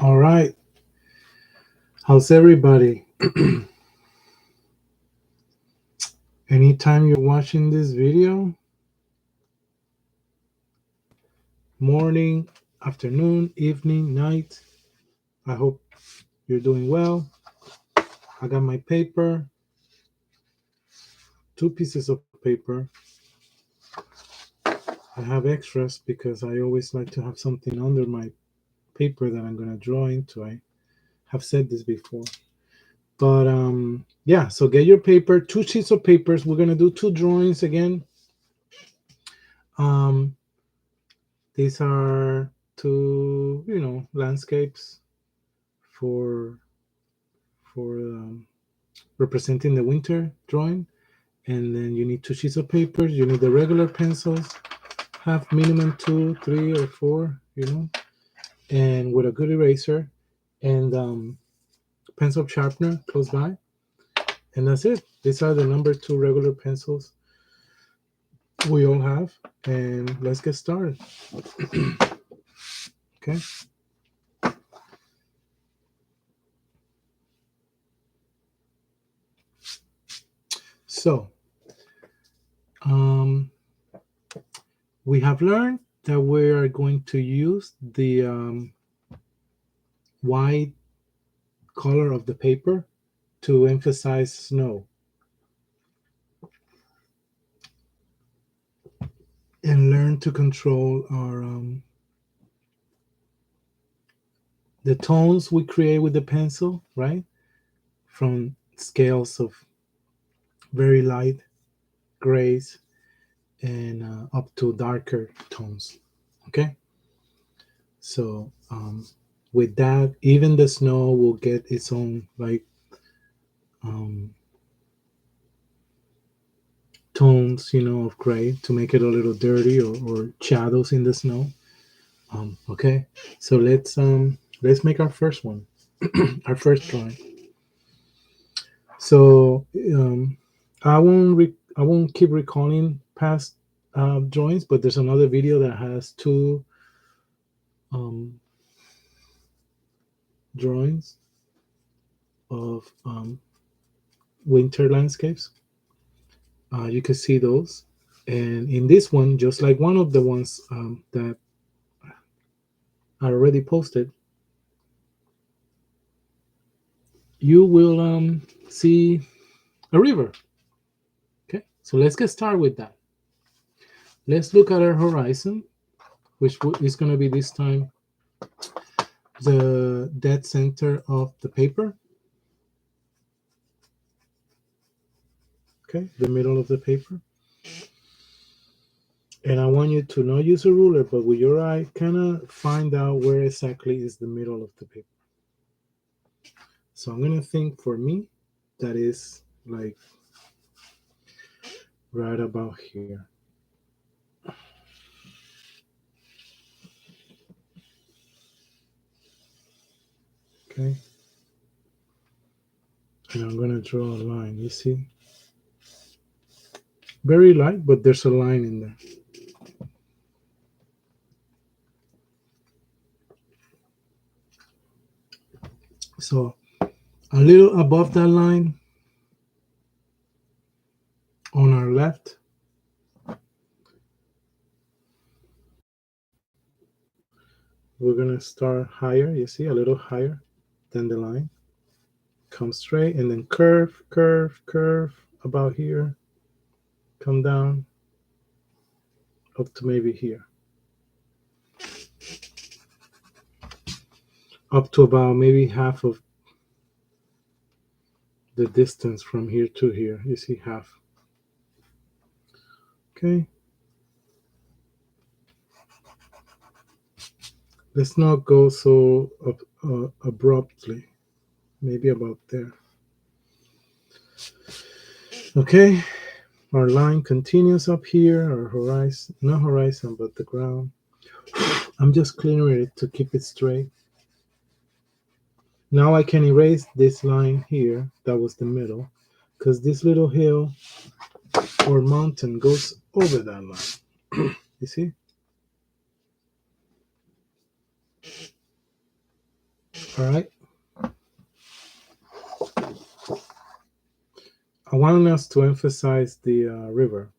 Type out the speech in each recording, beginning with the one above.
All right. How's everybody? Anytime you're watching this video, morning, afternoon, evening, night, I hope you're doing well. I got my paper, two pieces of paper. I have extras because I always like to have something under my paper that I'm going to draw into. I have said this before. But yeah, so get your paper, two sheets of papers. We're going to do two drawings again. Um, these are two, landscapes for representing the winter drawing. And then you need two sheets of paper. You need the regular pencils, have minimum two, three, or four, and with a good eraser and pencil sharpener close by. And that's it. These are the number two regular pencils we all have. And let's get started. Okay. So, we have learned that we are going to use the white color of the paper to emphasize snow and learn to control our the tones we create with the pencil, right? From scales of very light grays and up to darker tones. Okay, so with that, even the snow will get its own um, tones, of gray to make it a little dirty or shadows in the snow. Okay, so let's make our first one, our first drawing. So I won't keep recalling past drawings, but there's another video that has two um, drawings of winter landscapes. You can see those, and in this one, just like one of the ones that I already posted, you will see a river. Okay, so let's get started with that. Let's look at our horizon, which is going to be this time the dead center of the paper. Okay, the middle of the paper. And I want you to not use a ruler, but with your eye, kind of find out where exactly is the middle of the paper. So I'm going to think for me, that is like right about here. Okay. And I'm going to draw a line. You see? Very light, but there's a line in there. So a little above that line on our left, we're going to start higher. You see, a little higher than the line. Come straight and then curve, curve, curve about here. Come down up to maybe here. Up to about maybe half of the distance from here to here. You see, half. Okay. Let's not go so abruptly. Maybe about there. Okay. Our line continues up here, our horizon, not horizon, but the ground. I'm just clearing it to keep it straight. Now I can erase this line here, that was the middle, because this little hill or mountain goes over that line. You see? All right. I want us to emphasize the river.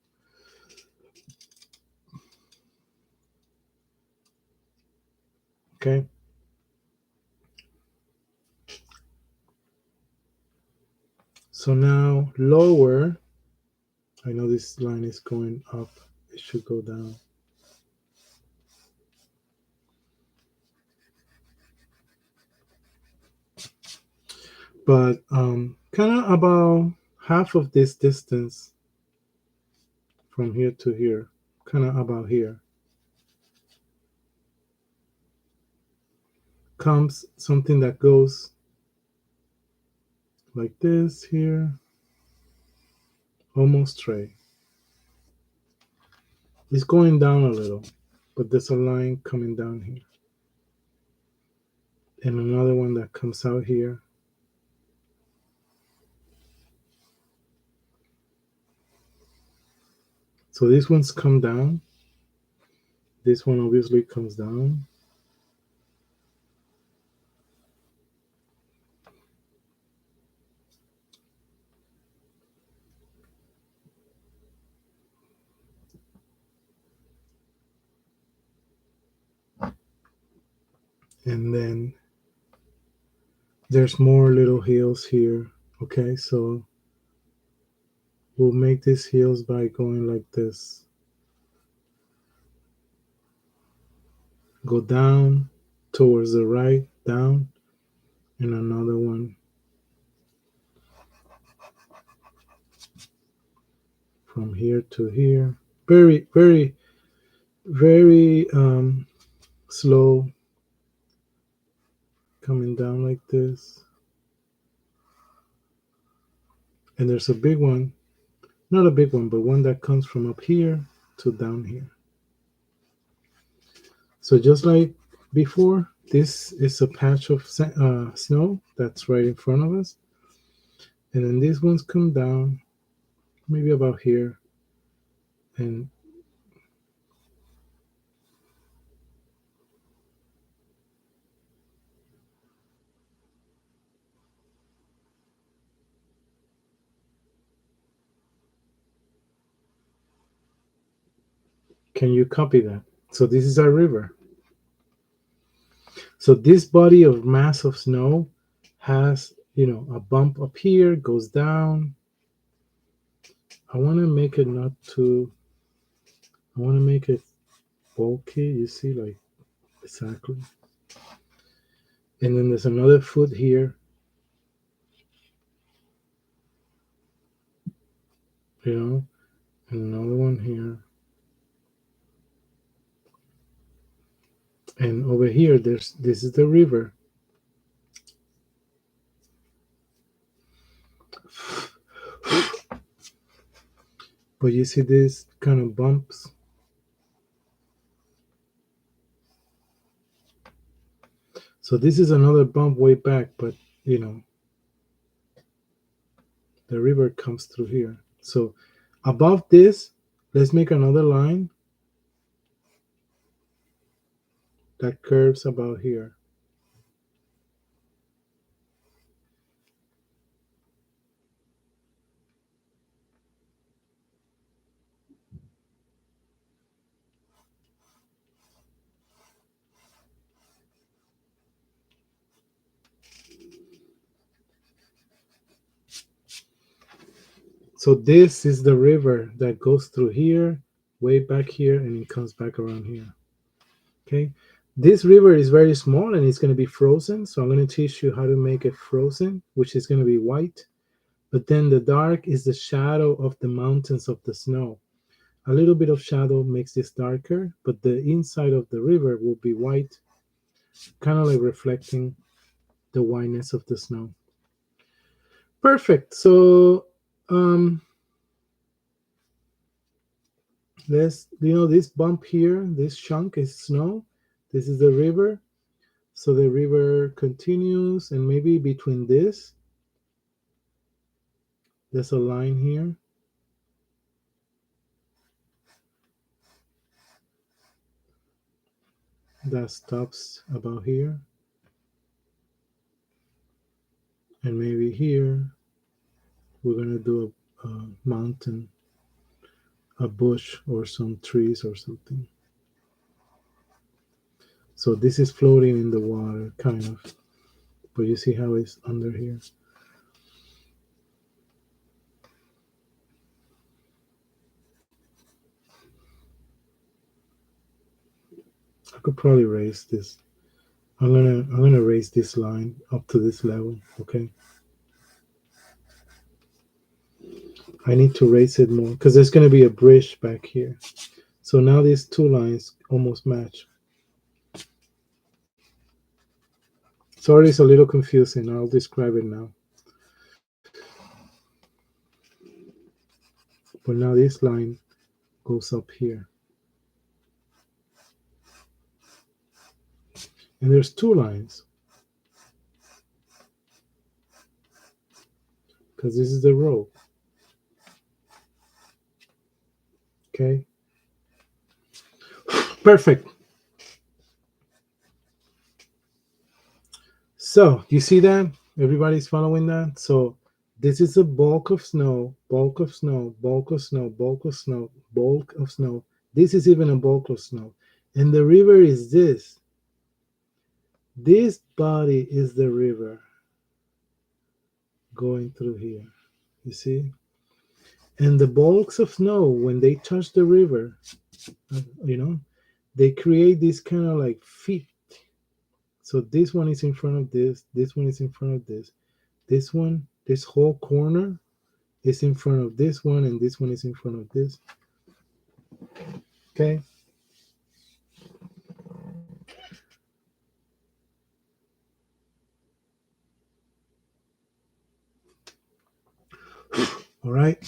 Okay. So now lower, I know this line is going up, it should go down. But kind of about half of this distance from here to here, kind of about here, comes something that goes like this here, almost straight. It's going down a little, but there's a line coming down here. And another one that comes out here. So these ones come down. This one obviously comes down. And then there's more little hills here. Okay, so we'll make these hills by going like this. Go down towards the right, down, and another one from here to here. Very, very, very slow, coming down like this. And there's a big one, not a big one, but one that comes from up here to down here. So just like before, this is a patch of snow that's right in front of us. And then these ones come down, maybe about here. And can you copy that? So this is our river. So this body of mass of snow has, a bump up here, goes down. I want to make it not too, I want to make it bulky, you see, like exactly. And then there's another foot here, and another one here. And over here, this is the river. But you see these kind of bumps. So this is another bump way back, but the river comes through here. So above this, let's make another line that curves about here. So this is the river that goes through here, way back here, and it comes back around here. Okay. This river is very small and it's going to be frozen. So I'm going to teach you how to make it frozen, which is going to be white. But then the dark is the shadow of the mountains of the snow. A little bit of shadow makes this darker, but the inside of the river will be white, kind of like reflecting the whiteness of the snow. Perfect. So let's, this bump here, this chunk is snow. This is the river. So the river continues, and maybe between this, there's a line here. That stops about here. And maybe here we're going to do a mountain, a bush, or some trees or something. So this is floating in the water, kind of. But you see how it's under here. I could probably raise this. I'm gonna raise this line up to this level. Okay. I need to raise it more because there's gonna be a bridge back here. So now these two lines almost match. Sorry, it's a little confusing. I'll describe it now. But now this line goes up here. And there's two lines. Because this is the road. Okay. Perfect. So you see that? Everybody's following that? So this is a bulk of snow, bulk of snow, bulk of snow, bulk of snow, bulk of snow. This is even a bulk of snow. And the river is this. This body is the river going through here. You see? And the bulks of snow, when they touch the river, they create this kind of like feet. So this one is in front of this one is in front of this one, this whole corner is in front of this one, and this one is in front of this. Okay. All right.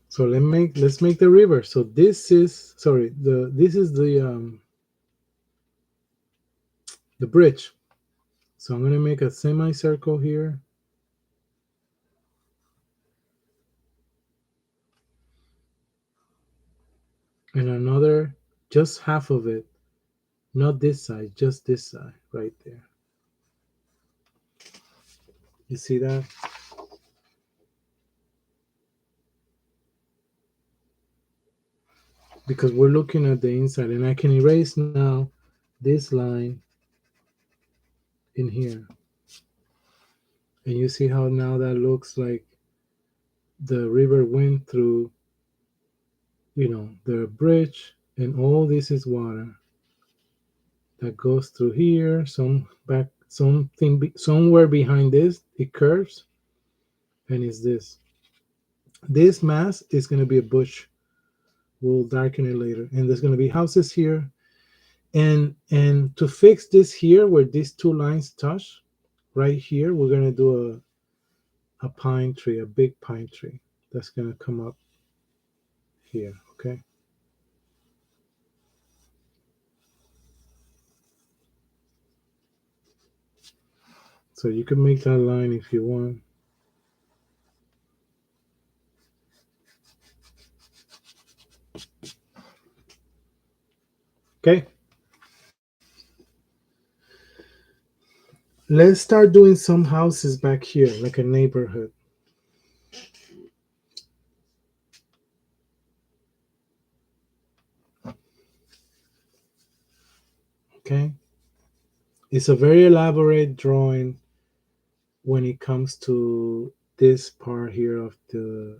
So let's make the river. So this is this is the bridge. So I'm gonna make a semicircle here. And another, just half of it, not this side, just this side right there. You see that? Because we're looking at the inside, and I can erase now this line in here. And you see how now that looks like the river went through, the bridge, and all this is water that goes through here, somewhere behind this, it curves, and is this. This mass is going to be a bush. We'll darken it later. And there's going to be houses here. And to fix this here, where these two lines touch, right here, we're going to do a pine tree, a big pine tree that's going to come up here, okay? So you can make that line if you want. Okay. Let's start doing some houses back here, like a neighborhood. Okay. It's a very elaborate drawing when it comes to this part here of the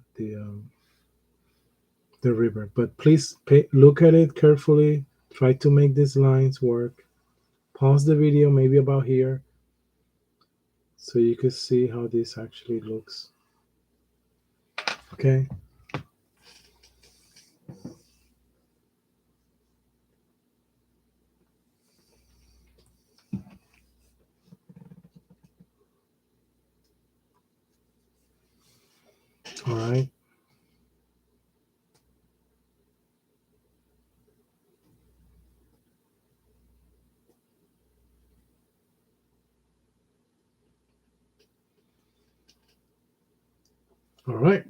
river. But please look at it carefully. Try to make these lines work. Pause the video maybe about here so you can see how this actually looks. Okay. All right. All right.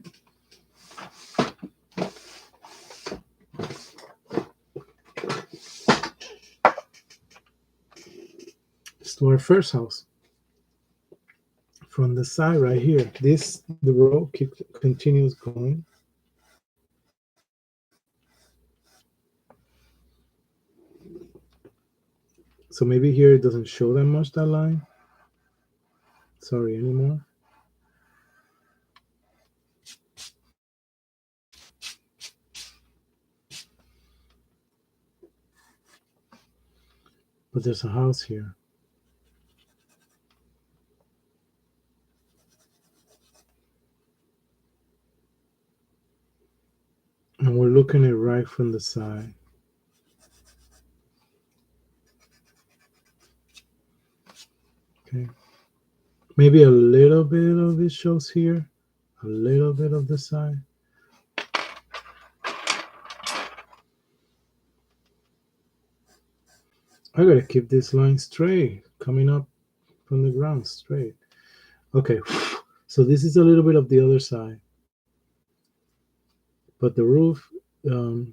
to our first house. From the side right here, the row continues going. So maybe here it doesn't show that much, that line. Sorry, anymore. But there's a house here. And we're looking at right from the side. Okay. Maybe a little bit of it shows here. A little bit of the side. I gotta keep this line straight, coming up from the ground straight. Okay, so this is a little bit of the other side. But the roof will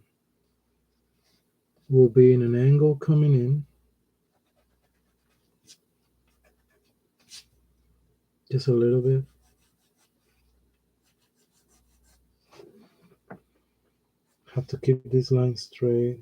be in an angle coming in. Just a little bit. Have to keep this line straight.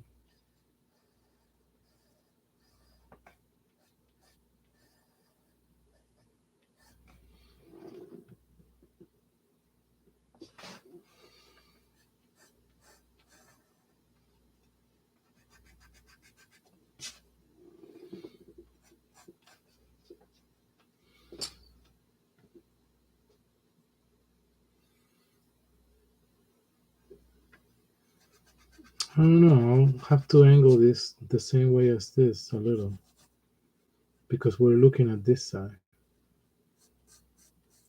I don't know. I'll have to angle this the same way as this a little. Because we're looking at this side.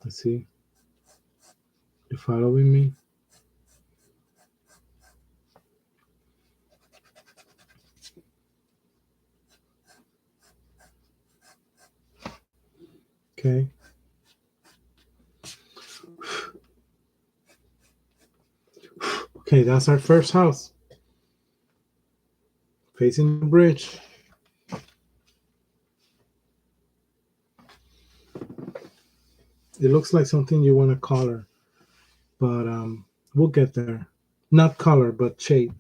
Let's see. You following me? Okay. Okay, that's our first house. Facing the bridge. It looks like something you want to color, but we'll get there. Not color, but shade.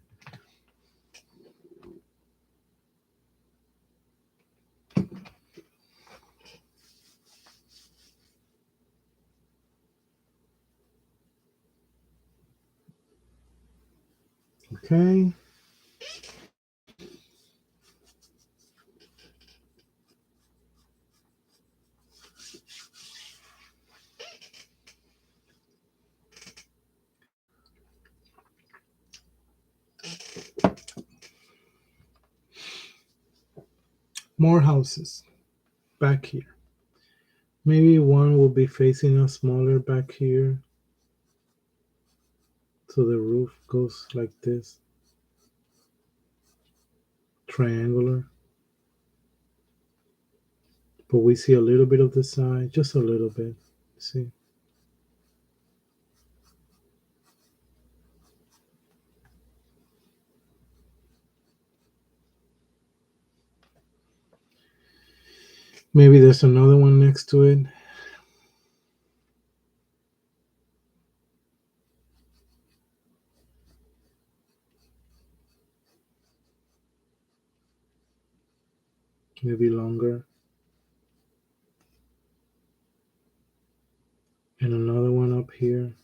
Okay. More houses back here. Maybe one will be facing us smaller back here. So the roof goes like this. Triangular. But we see a little bit of the side, just a little bit. See? Maybe there's another one next to it. Maybe longer. And another one up here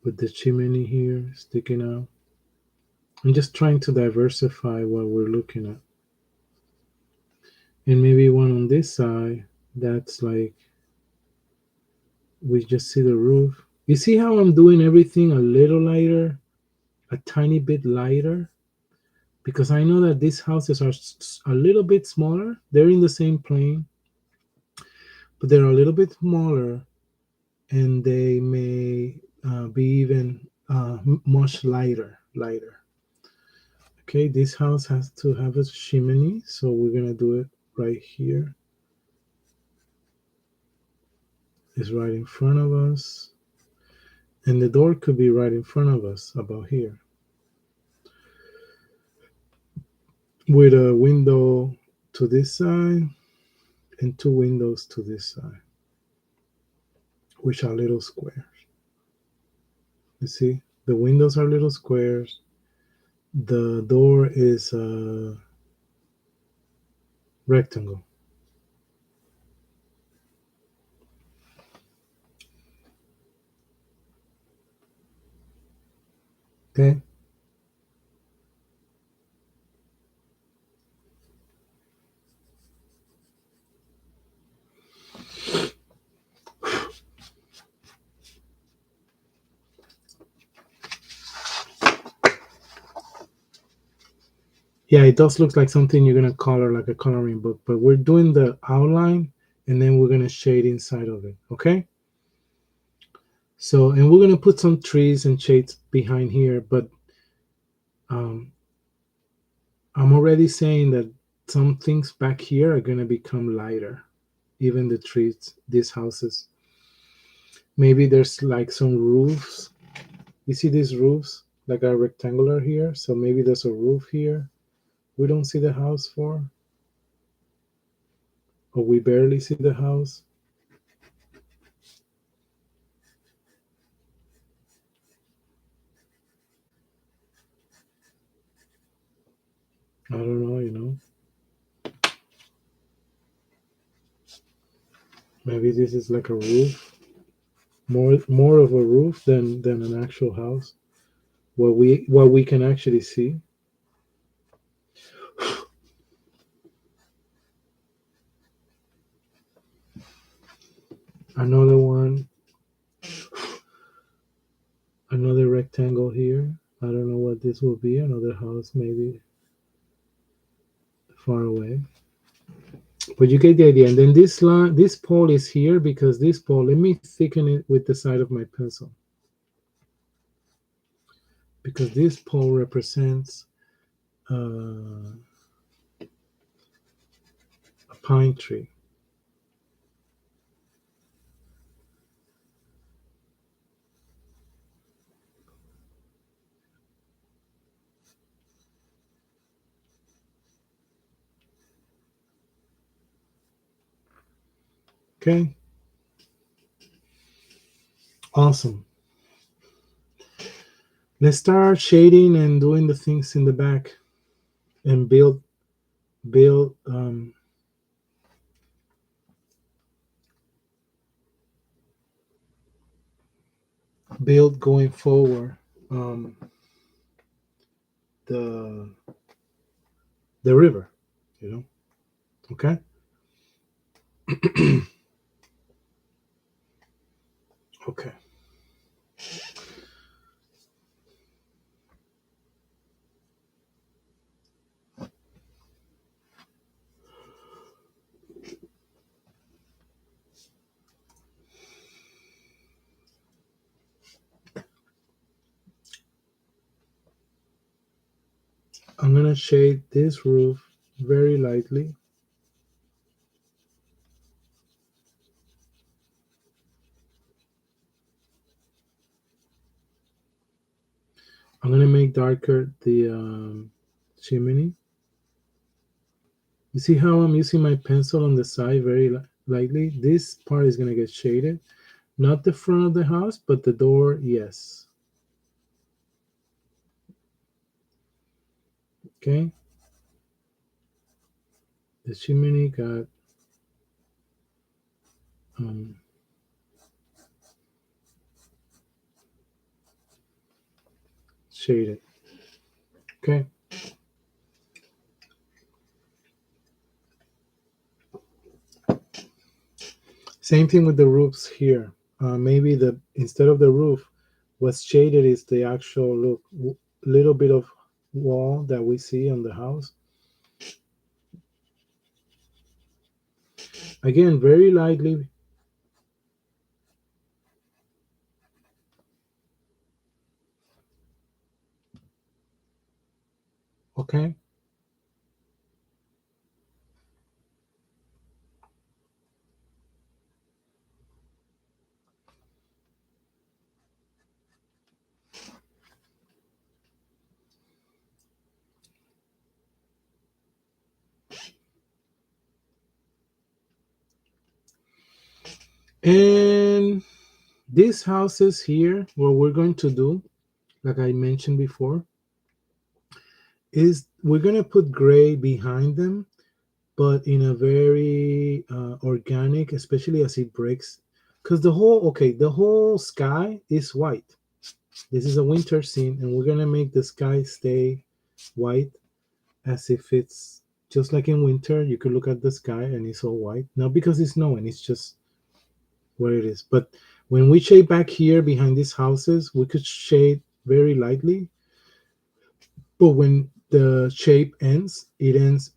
with the chimney here sticking out. I'm just trying to diversify what we're looking at. And maybe one on this side that's like we just see the roof. You see how I'm doing everything a little lighter, a tiny bit lighter? Because I know that these houses are a little bit smaller. They're in the same plane, but they're a little bit smaller, and they may be even much lighter. Okay, this house has to have a chimney, so we're gonna do it right here. It's right in front of us, and the door could be right in front of us, about here. with a window to this side and two windows to this side, which are little squares. You see, the windows are little squares. The door is a rectangle. Okay. Yeah, it does look like something you're gonna color like a coloring book, but we're doing the outline and then we're gonna shade inside of it. Okay. So, and we're gonna put some trees and shades behind here, but um, I'm already saying that some things back here are gonna become lighter. Even the trees, these houses. Maybe there's like some roofs. You see these roofs, like a rectangular here. So maybe there's a roof here. We don't see the house for, or we barely see the house. I don't know, you know. Maybe this is like a roof, more of a roof than an actual house. What we can actually see. Another one, another rectangle here. I don't know what this will be. Another house, maybe far away. But you get the idea. And then this line, this pole is here because this pole. Let me thicken it with the side of my pencil because this pole represents a pine tree. Okay, awesome. Let's start shading and doing the things in the back and build build going forward um, the the river. You know. Okay. Okay. I'm gonna shade this roof very lightly. I'm gonna make darker the chimney. You see how I'm using my pencil on the side very lightly? This part is gonna get shaded. Not the front of the house, but the door, yes. Okay. The chimney got um, shaded. Okay. Same thing with the roofs here. Maybe the instead of the roof, what's shaded is the actual little bit of wall that we see on the house. Again, very lightly. Okay. And these houses here, what we're going to do, like I mentioned before, is we're going to put gray behind them, but in a very organic, especially as it breaks. Because the whole sky is white. This is a winter scene, and we're going to make the sky stay white as if it's just like in winter. You could look at the sky and it's all white. Not because it's snowing, it's just what it is. But when we shade back here behind these houses, we could shade very lightly. But when the shape ends, it ends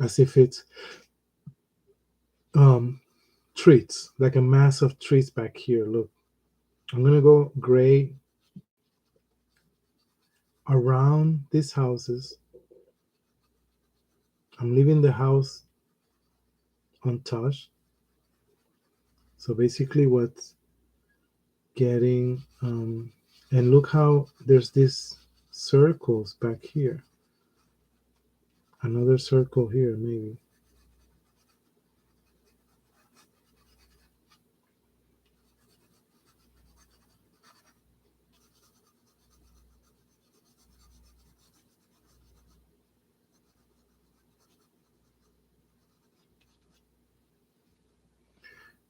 as if it's um, trees, like a mass of trees back here. Look, I'm gonna go gray around these houses. I'm leaving the house untouched. So basically, what's getting and look how there's these circles back here. Another circle here, maybe.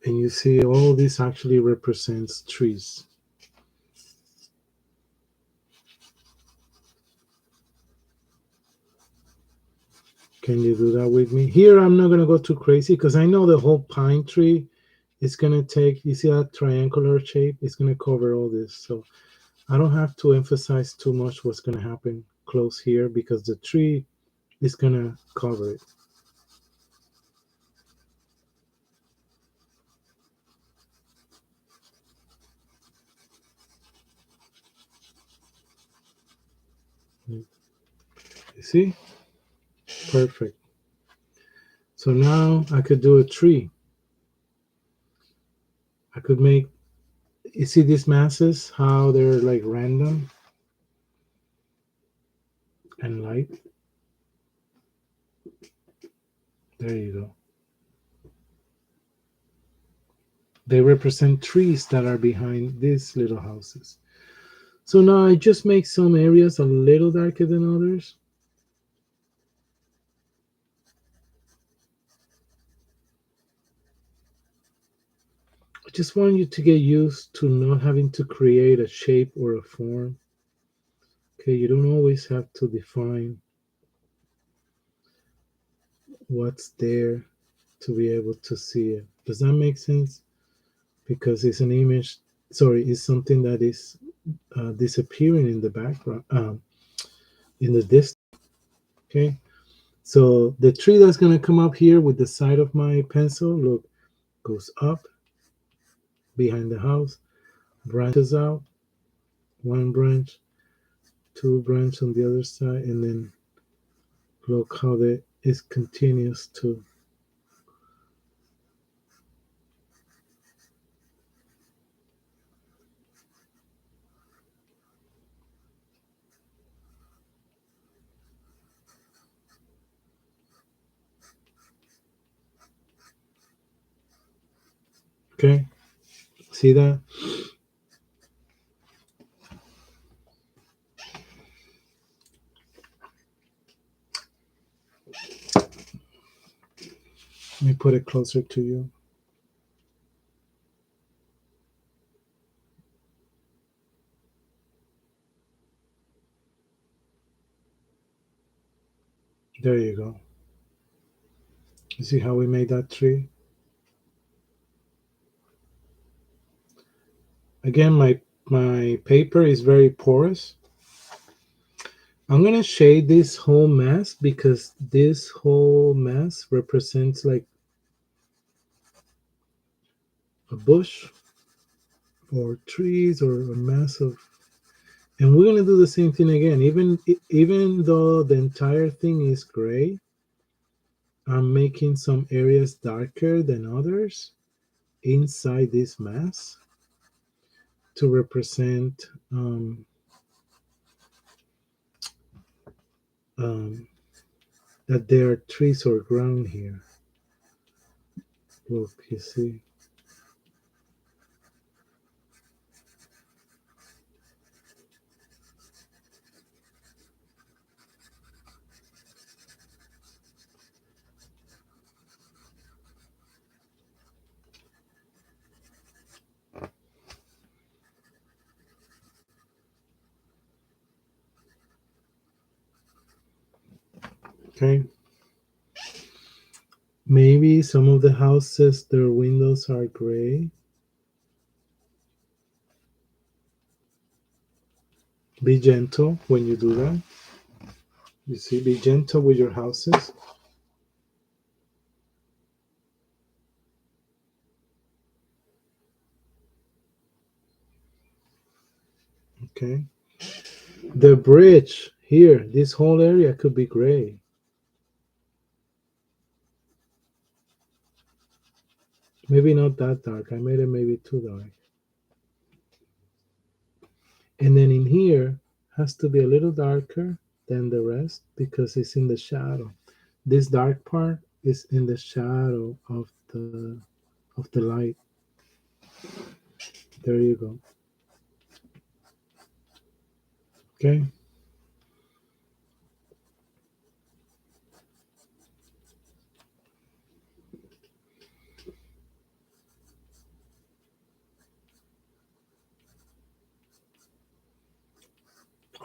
And you see all this actually represents trees. Can you do that with me? Here, I'm not going to go too crazy because I know the whole pine tree is going to take, you see that triangular shape? It's going to cover all this. So I don't have to emphasize too much what's going to happen close here because the tree is going to cover it. You see? Perfect. So now I could do a tree. I could make, you see these masses, how they're like random and light? There you go. They represent trees that are behind these little houses. So now I just make some areas a little darker than others. I just want you to get used to not having to create a shape or a form. Okay, you don't always have to define what's there to be able to see it. Does that make sense? Because it's an image, sorry, it's something that is disappearing in the background, in the distance. Okay, so the tree that's going to come up here with the side of my pencil, look, goes up behind the house, branches out, one branch, two branch on the other side, and then look how it continues to. Okay, see that? Let me put it closer to you. There you go. You see how we made that tree? Again, my paper is very porous. I'm gonna shade this whole mess because this whole mess represents like a bush or trees or a mass of, and we're gonna do the same thing again. Even though the entire thing is gray, I'm making some areas darker than others inside this mass to represent um, that there are trees or ground here. Look, you see. Okay. Maybe some of the houses, their windows are gray. Be gentle when you do that. You see, be gentle with your houses. Okay. The bridge here, this whole area could be gray. Maybe not that dark. I made it maybe too dark. And then in here has to be a little darker than the rest because it's in the shadow. This dark part is in the shadow of the light. There you go. Okay.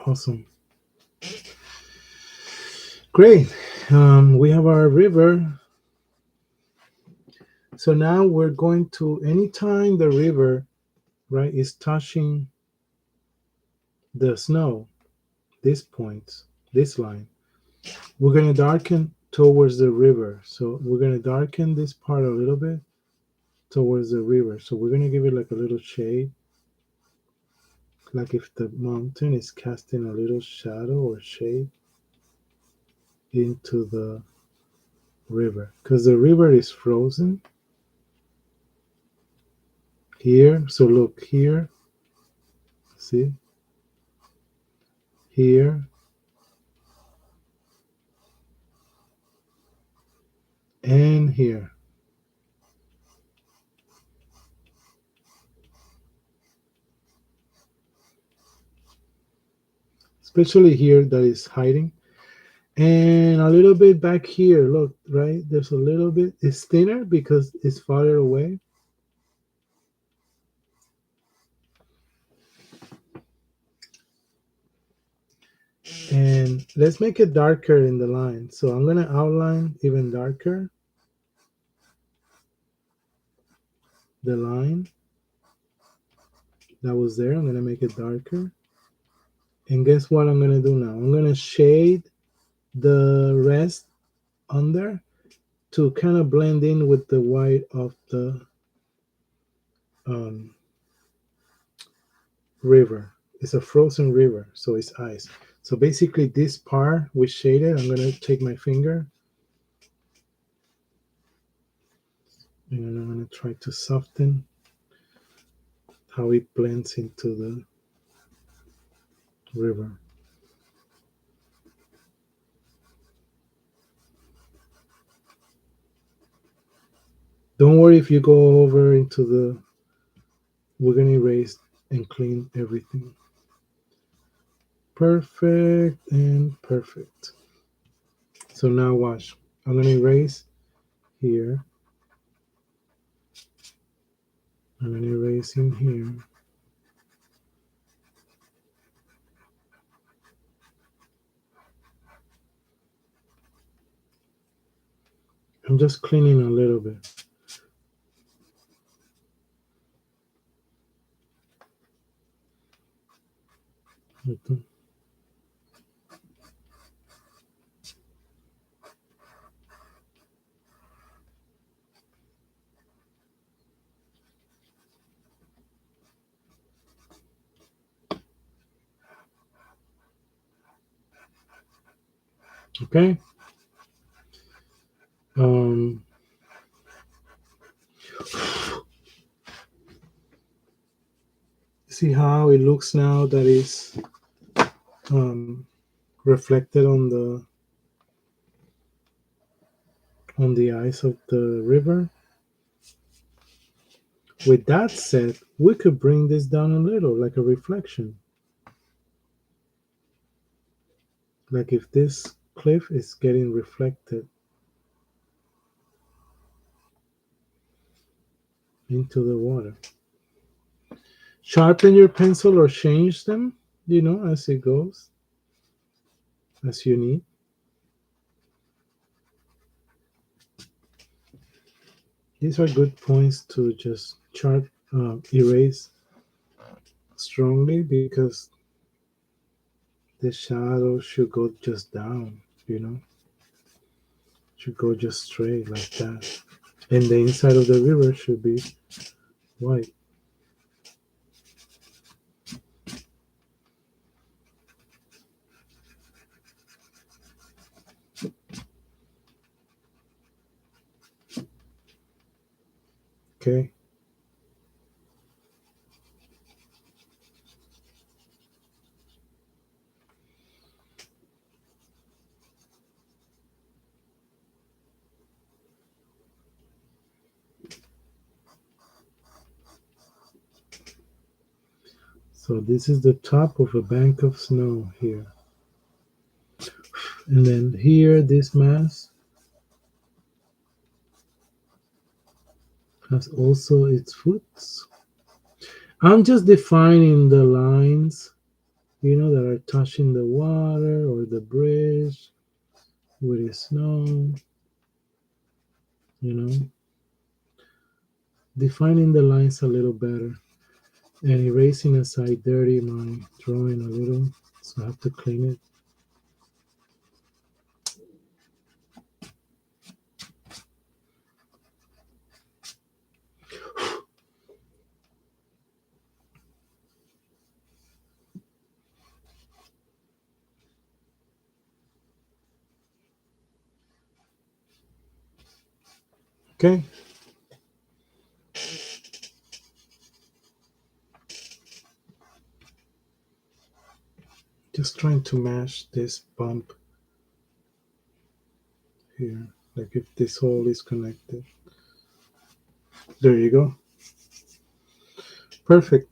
Awesome. Great. We have our river. So now we're going to, anytime the river, right, is touching the snow, this point, this line, we're going to darken towards the river. So we're going to darken this part a little bit towards the river. So we're going to give it like a little shade, like if the mountain is casting a little shadow or shade into the river because the river is frozen here. So look here, see here and here. Especially here that is hiding. And a little bit back here, look, right? There's a little bit, it's thinner because it's farther away. And let's make it darker in the line. So I'm gonna outline even darker the line that was there. I'm gonna make it darker. And guess what I'm gonna do now? I'm gonna shade the rest under to kind of blend in with the white of the um, river. It's a frozen river, so it's ice. So basically this part we shaded, I'm gonna take my finger and I'm gonna try to soften how it blends into the river. Don't worry if you go over into the, we're gonna erase and clean everything. Perfect and perfect. So now watch. I'm gonna erase here. I'm gonna erase in here. I'm just cleaning a little bit. Okay. Um, see how it looks now that is um, reflected on the ice of the river. With that said, we could bring this down a little, like a reflection. Like if this cliff is getting reflected into the water. Sharpen your pencil or change them, as it goes, as you need. These are good points to just chart erase strongly because the shadow should go just down, you know, should go just straight like that. And the inside of the river should be white. Okay. So this is the top of a bank of snow here. And then here, this mass has also its foots. I'm just defining the lines, you know, that are touching the water or the bridge with the snow, you know, defining the lines a little better and erasing aside dirty my drawing a little, so I have to clean it. Okay. Just trying to match this bump here, like if this hole is connected. There you go. Perfect.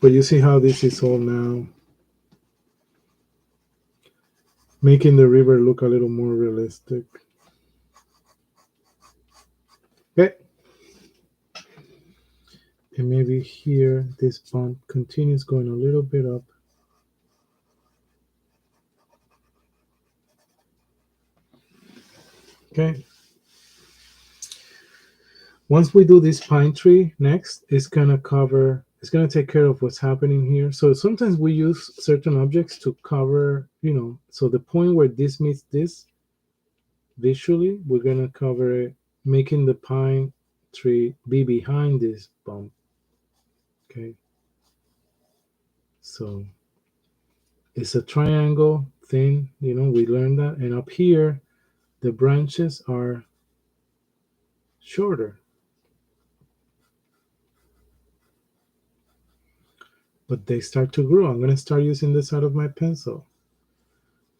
But you see how this is all now making the river look a little more realistic. Okay. And maybe here this bump continues going a little bit up. Okay. Once we do this pine tree next, it's gonna take care of what's happening here. So sometimes we use certain objects to cover, you know, so the point where this meets this, visually, we're gonna cover it, making the pine tree be behind this bump. Okay. So it's a triangle thing, you know, we learned that. And up here, the branches are shorter, but they start to grow. I'm gonna start using this side of my pencil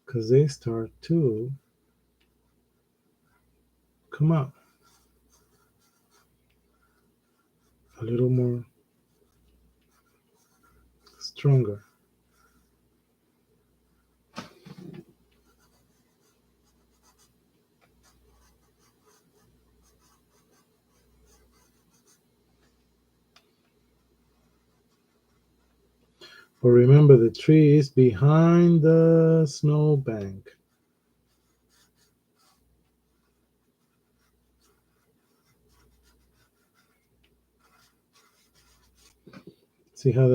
because they start to come out a little more stronger. But remember, the tree is behind the snowbank. See how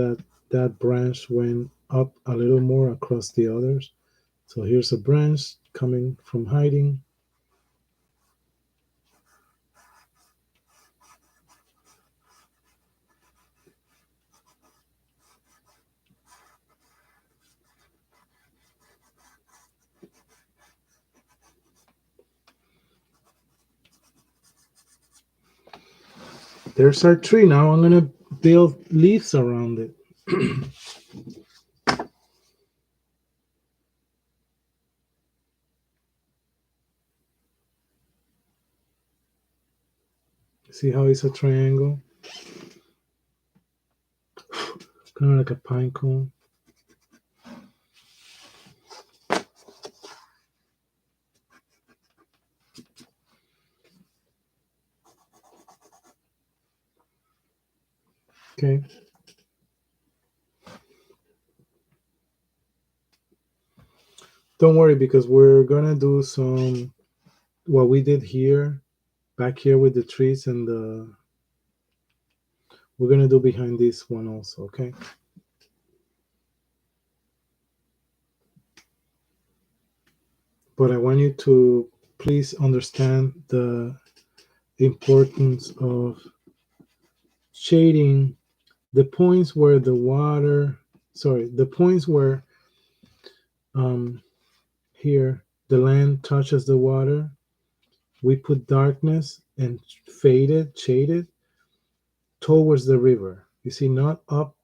that branch went up a little more across the others? So here's a branch coming from hiding. There's our tree. Now I'm gonna build leaves around it. See how it's a triangle? Kind of like a pine cone. Okay. Don't worry, because we're gonna do some what we did here, back here with the trees and the. We're gonna do behind this one also, okay? But I want you to please understand the importance of shading the points where the water. Sorry, the points where um here the land touches the water. We put darkness and shaded towards the river. You see, not up,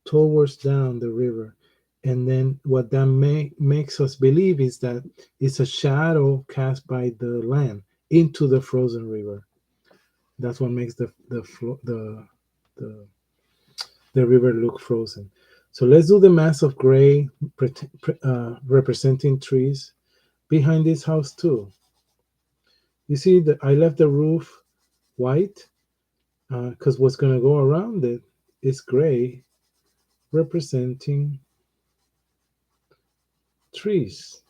towards down the river. And then what that makes us believe is that it's a shadow cast by the land into the frozen river. That's what makes the the river look frozen. So let's do the mass of gray representing trees behind this house too. You see that I left the roof white because what's going to go around it is gray representing trees.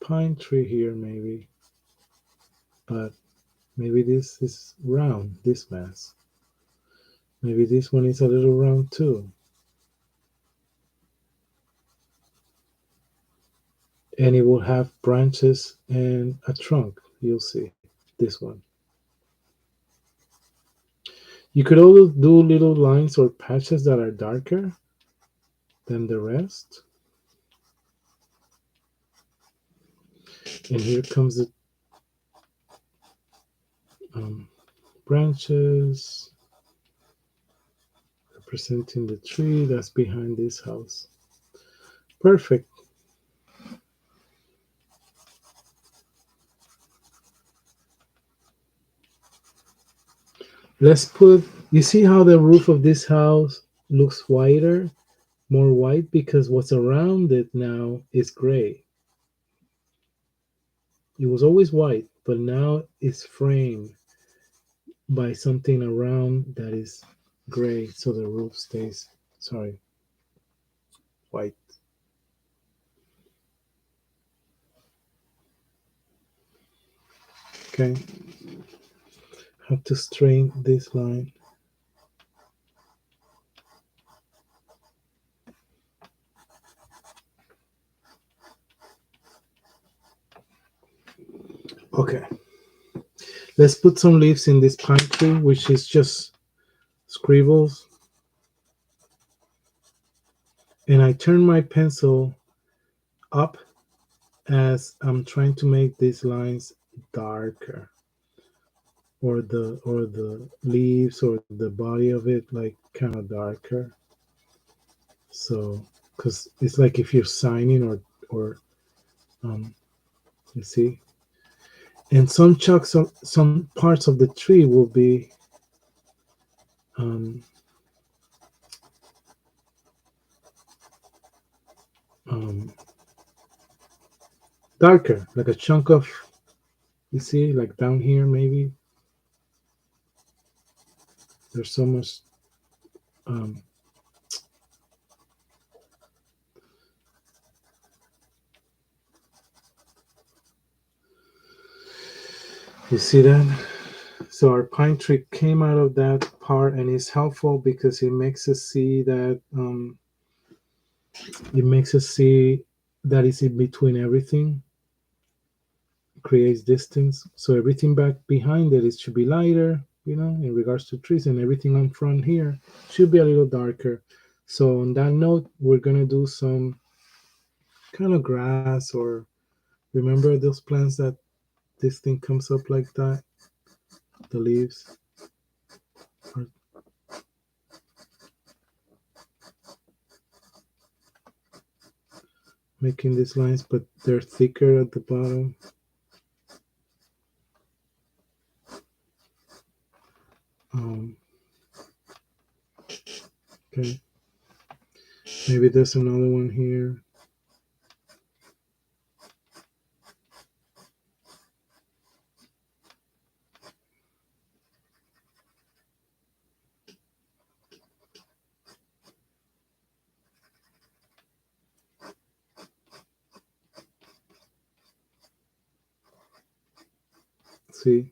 Pine tree here maybe, but maybe this is round, this mass. Maybe this one is a little round too. And it will have branches and a trunk. You'll see this one. You could also do little lines or patches that are darker than the rest. And here comes the um, branches representing the tree that's behind this house. Perfect. Let's put, you see how the roof of this house looks whiter, more white, because what's around it now is gray. It was always white, but now it's framed by something around that is gray, so the roof stays, sorry, white. Okay, have to straighten this line. Okay, let's put some leaves in this pine tree, which is just scribbles. And I turn my pencil up as I'm trying to make these lines darker, or the leaves or the body of it like kind of darker. So, because it's like if you're signing or you see, and some chunks of some parts of the tree will be um, um, darker, like a chunk of, you see, like down here maybe there's so much um, you see that. So our pine tree came out of that part, and it's helpful because it makes us see that it makes us see that it's in between everything, creates distance. So everything back behind it, it should be lighter, in regards to trees, and everything on front here should be a little darker. So on that note, we're gonna do some kind of grass, or remember those plants that this thing comes up like that, the leaves are making these lines, but they're thicker at the bottom. Um, okay, maybe there's another one here. See?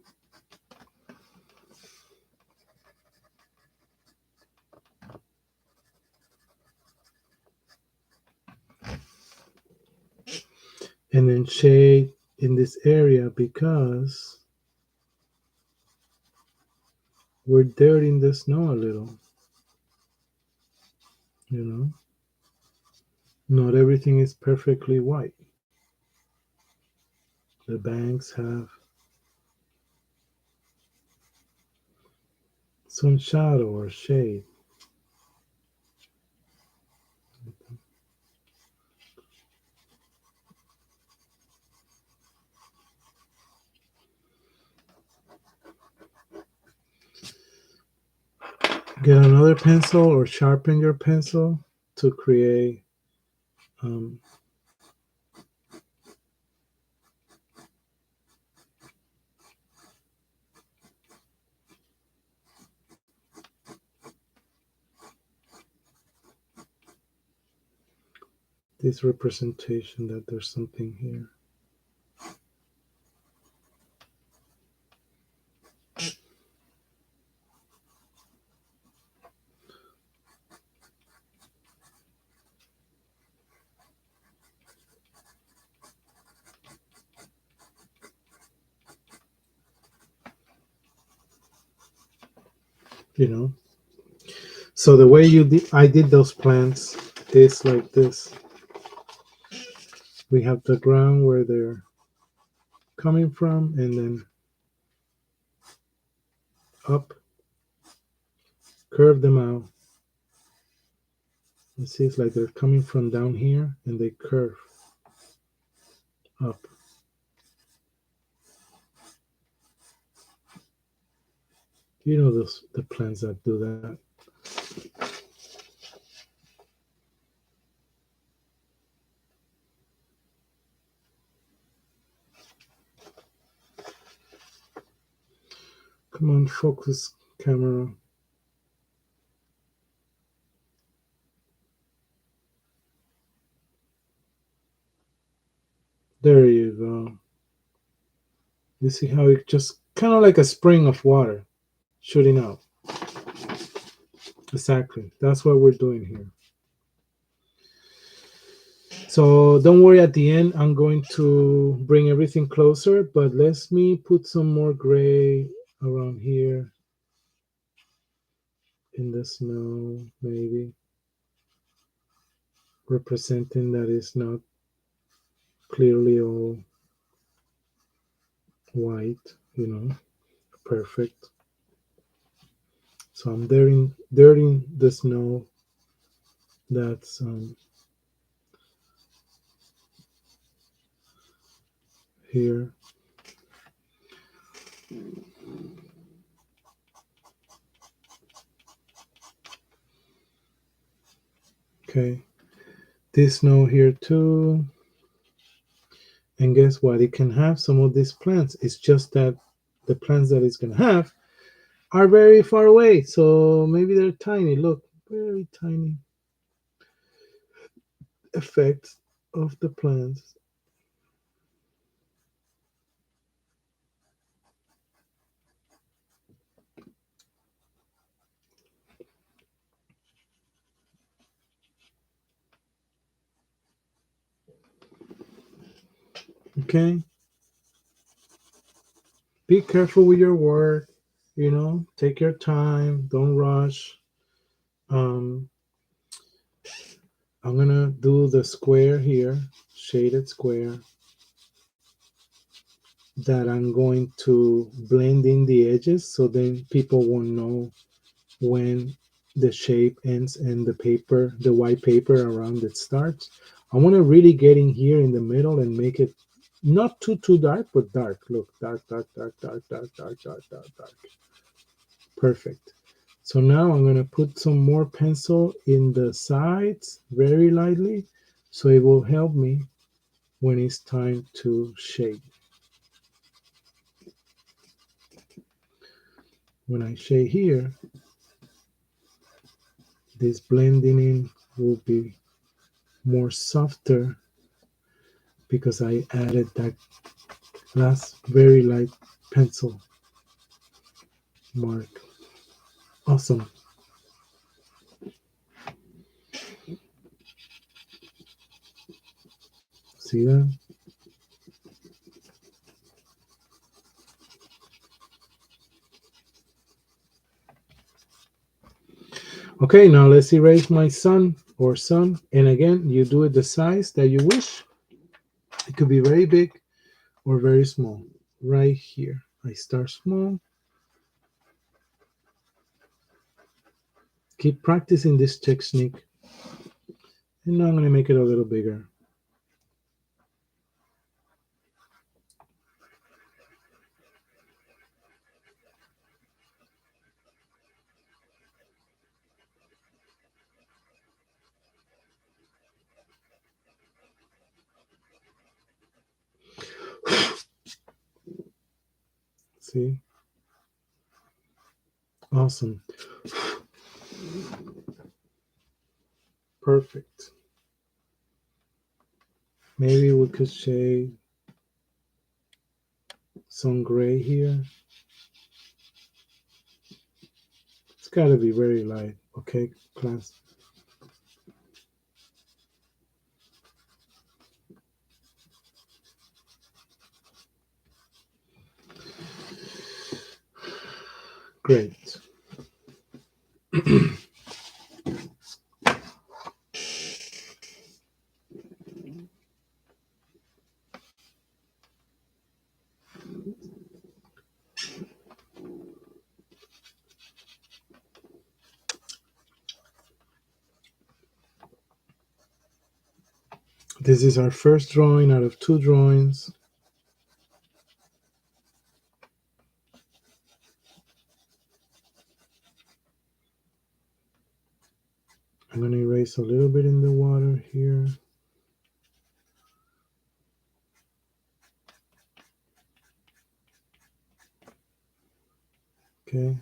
And then shade in this area because we're dirtying the snow a little, you know? Not everything is perfectly white. The banks have some shadow or shade. Get another pencil or sharpen your pencil to create um, this representation that there's something here. You know, so the way I did those plants is like this. We have the ground where they're coming from, and then up, curve them out. You see, it's like they're coming from down here, and they curve up. You know those the plants that do that. Come on, focus, camera. There you go. You see how it just kind of like a spring of water shooting out. Exactly. That's what we're doing here. So don't worry, at the end, I'm going to bring everything closer, but let me put some more gray around here in the snow, maybe representing that it's not clearly all white, perfect. So I'm dirtying the snow that's here. Okay, this snow here too. And guess what? It can have some of these plants. It's just that the plants that it's going to have are very far away. So maybe they're tiny. Look, very tiny effects of the plants. Okay. Be careful with your work. Take your time. Don't rush. Um, I'm going to do the square here, shaded square, that I'm going to blend in the edges so then people won't know when the shape ends and the white paper around it starts. I want to really get in here in the middle and make it not too dark, but dark. Look, dark, dark, dark, dark, dark, dark, dark, dark, dark. Perfect. So now I'm going to put some more pencil in the sides very lightly so it will help me when it's time to shade. When I shade here, this blending in will be more softer because I added that Last very light pencil mark. Awesome. See that? Okay, now let's erase my sun or sun. And again, you do it the size that you wish. It could be very big or very small. Right here. I start small. Keep practicing this technique. And now I'm going to make it a little bigger. See? Awesome. Perfect. Maybe we could shade some gray here. It's got to be very light. Okay, class. Great. This is our first drawing out of 2 drawings. I'm going to erase a little bit in the water here. Okay.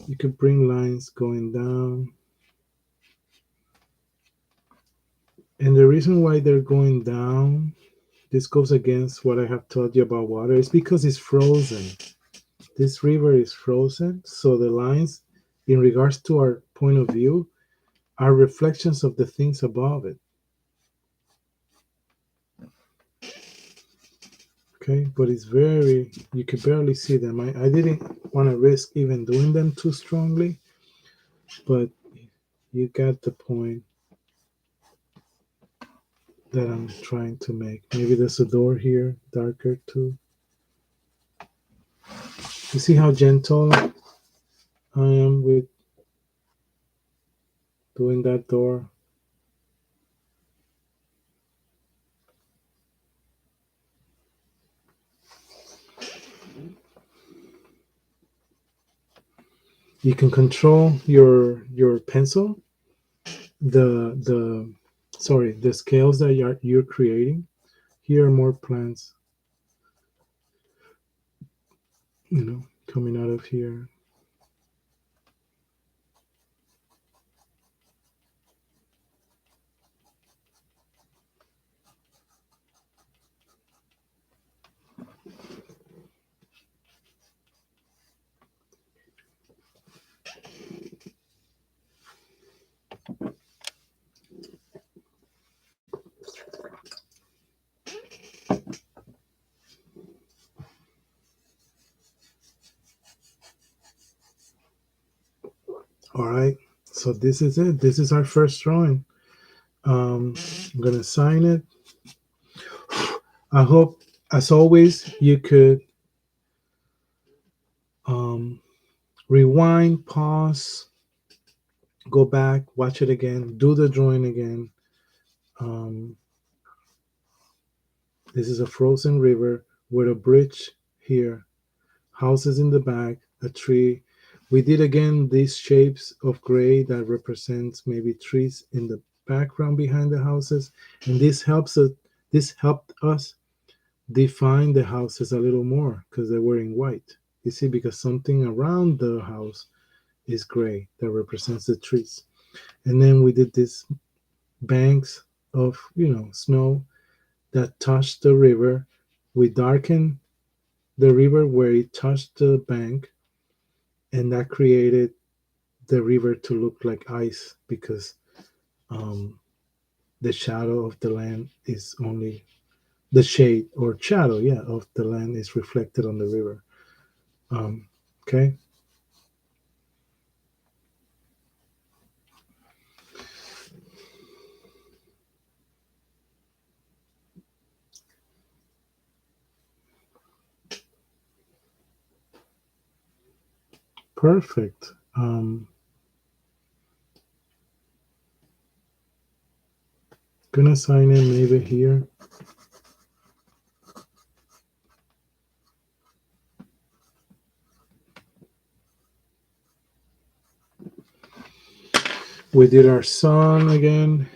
You could bring lines going down. And the reason why they're going down, this goes against what I have told you about water, is because it's frozen. This river is frozen, so the lines, in regards to our point of view, are reflections of the things above it. Okay, but it's very, you could barely see them. I didn't want to risk even doing them too strongly, but you got the point that I'm trying to make. Maybe there's a door here, darker too. You see how gentle I am with doing that door? You can control your pencil, the sorry, the scales that you're creating. Here are more plants, coming out of here. All right, so this is it. This is our first drawing. I'm gonna sign it. I hope, as always, you could um, rewind, pause, go back, watch it again, do the drawing again. Um, this is a frozen river with a bridge here, houses in the back, a tree. We did again these shapes of gray that represents maybe trees in the background behind the houses, and this helps us. This helped us define the houses a little more because they were in white. You see, because something around the house is gray that represents the trees. And then we did this banks of, snow that touched the river. We darkened the river where it touched the bank, and that created the river to look like ice because um, the shadow of the land is only the shade or shadow, yeah, of the land is reflected on the river. Um, okay, perfect. Gonna sign in maybe here. We did our sun again.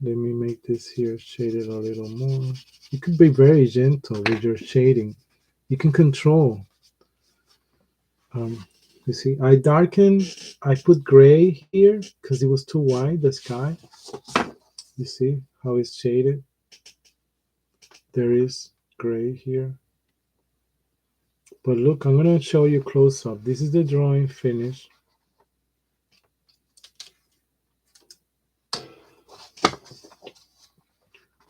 Let me make this here shaded a little more. You can be very gentle with your shading. You can control. Um, you see, I darkened. I put gray here because it was too wide. The sky. You see how it's shaded. There is gray here. But look, I'm gonna show you close up. This is the drawing finished.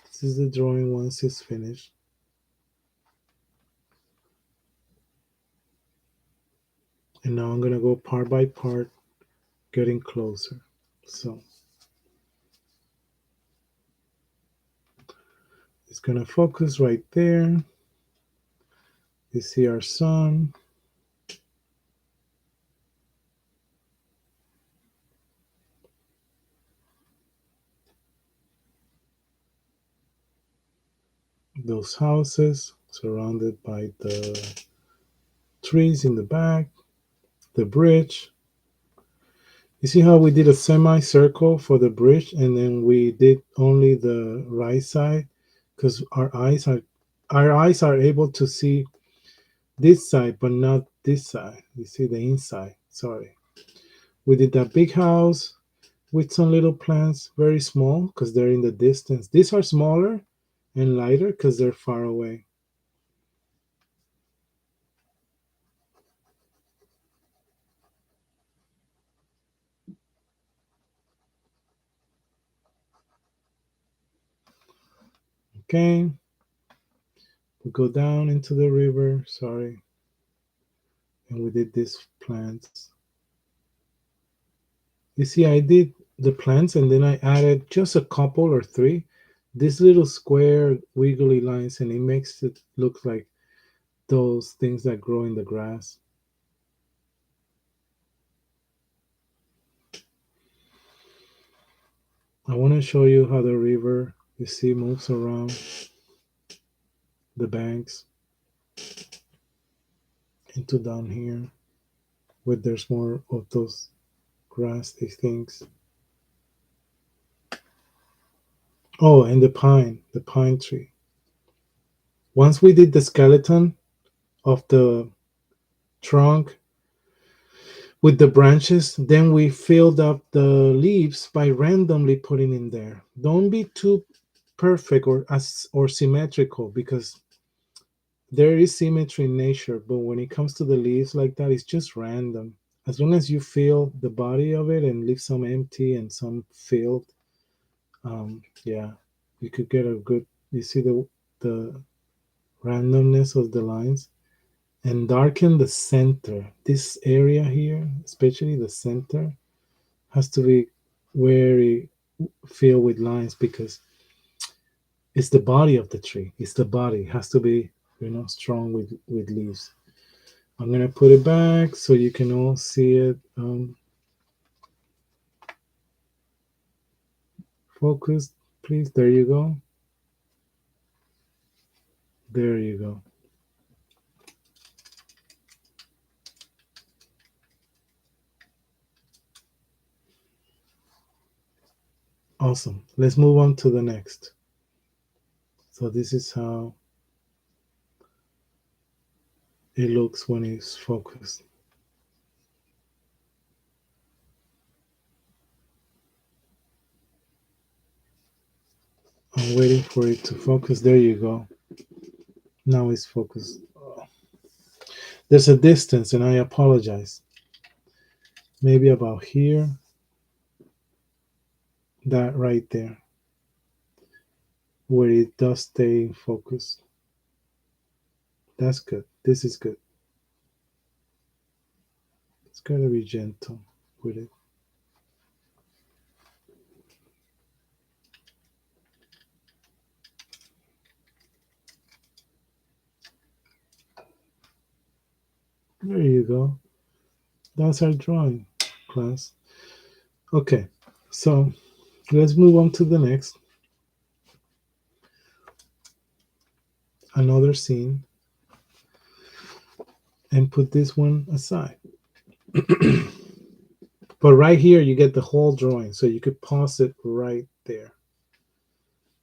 This is the drawing once it's finished. And now I'm gonna go part by part, getting closer. So it's gonna focus right there. You see our sun. Those houses surrounded by the trees in the back, the bridge. You see how we did a semicircle for the bridge and then we did only the right side because our eyes are able to see this side but not this side. You see the inside. Sorry. We did that big house with some little plants, very small because they're in the distance. These are smaller and lighter because they're far away. Okay, we go down into the river. Sorry, and we did these plants. You see, I did the plants and then I added just a couple or three. These little square wiggly lines, and it makes it look like those things that grow in the grass. I want to show you how the river, you see, moves around the banks into down here, where there's more of those grassy things. Oh, and the pine tree. Once we did the skeleton of the trunk with the branches, then we filled up the leaves by randomly putting in there. Don't be too perfect or symmetrical because there is symmetry in nature, but when it comes to the leaves like that, it's just random. As long as you feel the body of it and leave some empty and some filled, yeah, you could get a good. You see the randomness of the lines and darken the center. This area here, especially the center, has to be very filled with lines because it's the body of the tree. It's the body. It has to be, strong with leaves. I'm gonna put it back so you can all see it. Focus, please. There you go. There you go. Awesome. Let's move on to the next. So this is how it looks when it's focused. I'm waiting for it to focus. There you go. Now it's focused. There's a distance, and I apologize. Maybe about here. That right there. Where it does stay in focus. That's good. This is good. It's got to be gentle with it. There you go. That's our drawing, class. Okay, so let's move on to the next. Another scene. And put this one aside. But right here, you get the whole drawing. So you could pause it right there.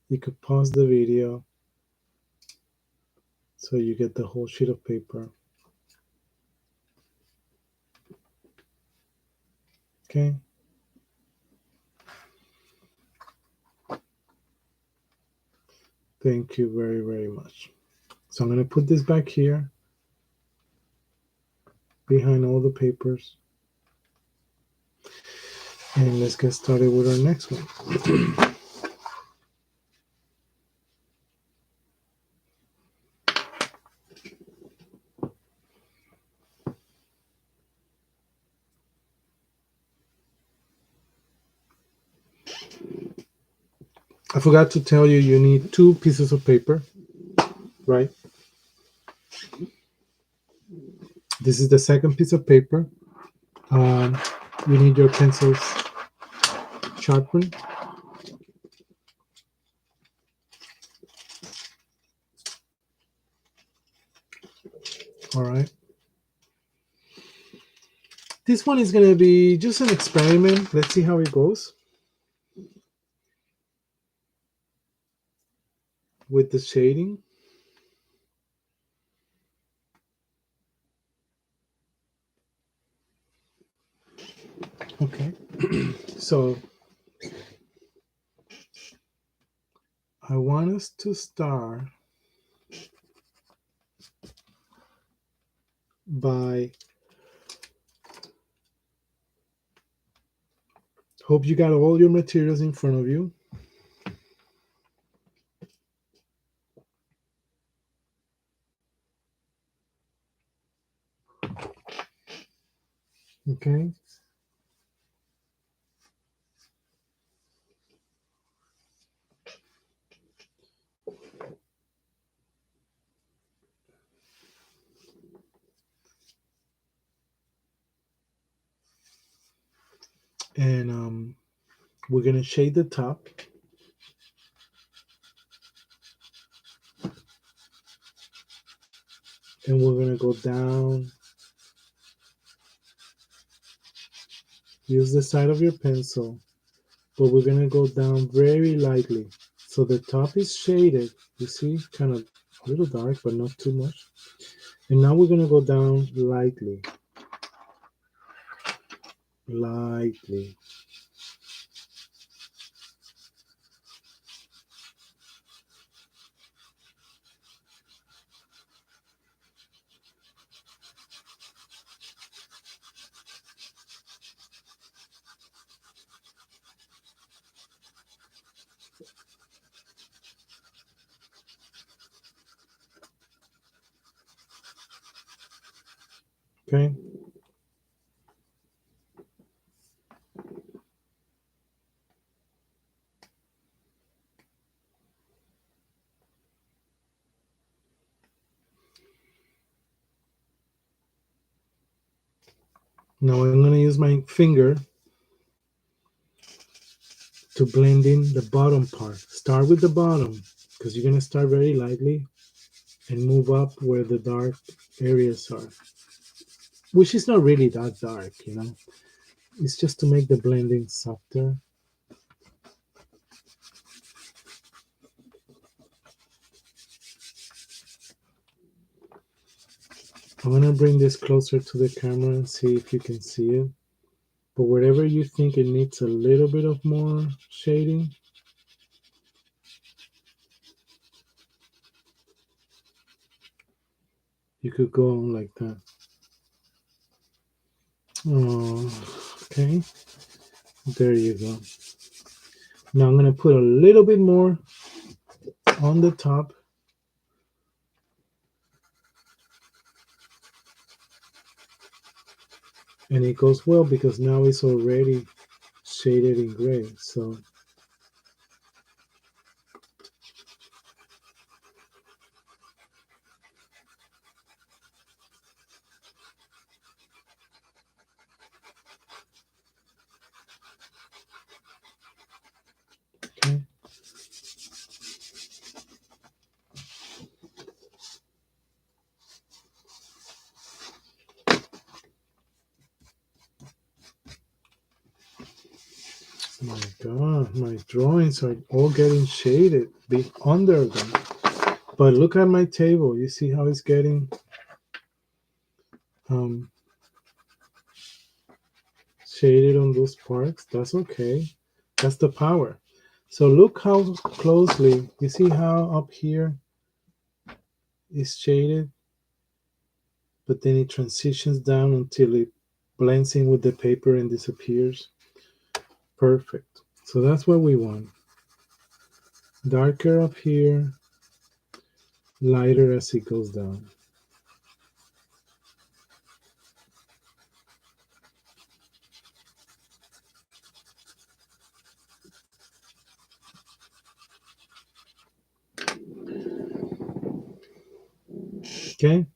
You could pause the video. So you get the whole sheet of paper. Okay. Thank you very, very much. So I'm going to put this back here behind all the papers. And let's get started with our next one. I forgot to tell you, you need 2 pieces of paper, right? This is the second piece of paper. You need your pencils sharpened. All right. This one is going to be just an experiment. Let's see how it goes with the shading. Okay. So I want us to start by, hope you got all your materials in front of you. Okay. And we're going to shade the top. And we're going to go down. Use the side of your pencil, but we're going to go down very lightly. So the top is shaded. You see, kind of a little dark, but not too much. And now we're going to go down lightly. Lightly. Okay. Now I'm going to use my finger to blend in the bottom part. Start with the bottom because you're going to start very lightly and move up where the dark areas are, which is not really that dark, you know. It's just to make the blending softer. I'm going to bring this closer to the camera and see if you can see it. But wherever you think it needs a little bit of more shading, You could go on like that. Oh, okay. There you go. Now I'm going to put a little bit more on the top. And it goes well because now it's already shaded in gray. So okay. My God, my drawings are all getting shaded under them. But look at my table. You see how it's getting shaded on those parts? That's okay. That's the power. So look how closely, you see how up here is shaded, but then it transitions down until it blends in with the paper and disappears. Perfect. So that's what we want. Darker up here, lighter as it goes down. Okay.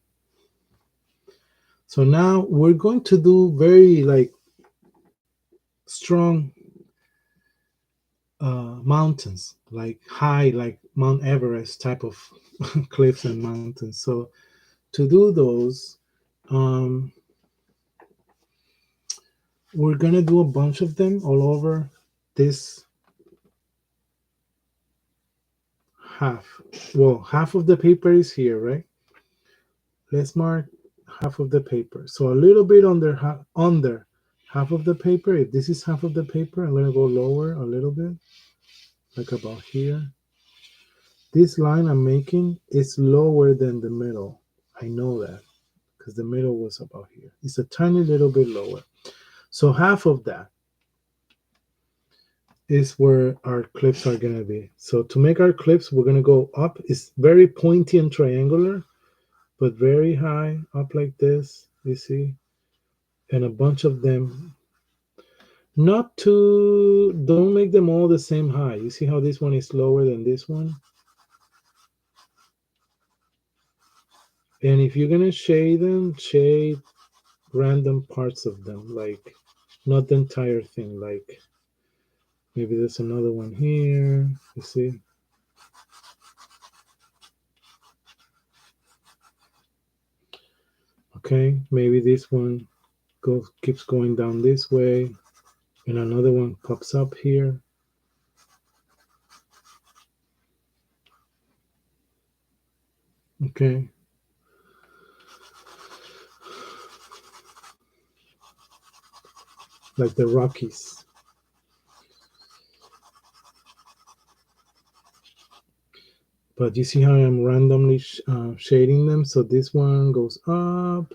So now we're going to do very like strong mountains, like high, like Mount Everest type of cliffs and mountains. So to do those, we're gonna do a bunch of them all over this half. Well, half of the paper is here, right? Let's mark half of the paper. So a little bit under half of the paper. If this is half of the paper, I'm gonna go lower a little bit, like about here. This line I'm making is lower than the middle. I know that because the middle was about here. It's a tiny little bit lower. So half of that is where our clips are going to be. So to make our clips, we're going to go up. It's very pointy and triangular, but very high, up like this, you see? And a bunch of them. Not too, don't make them all the same high. You see how this one is lower than this one? And if you're going to shade them, shade random parts of them, like not the entire thing. Like maybe there's another one here, you see? Okay, maybe this one keeps going down this way, and another one pops up here. Okay. Like the Rockies. But you see how I'm randomly shading them? So this one goes up.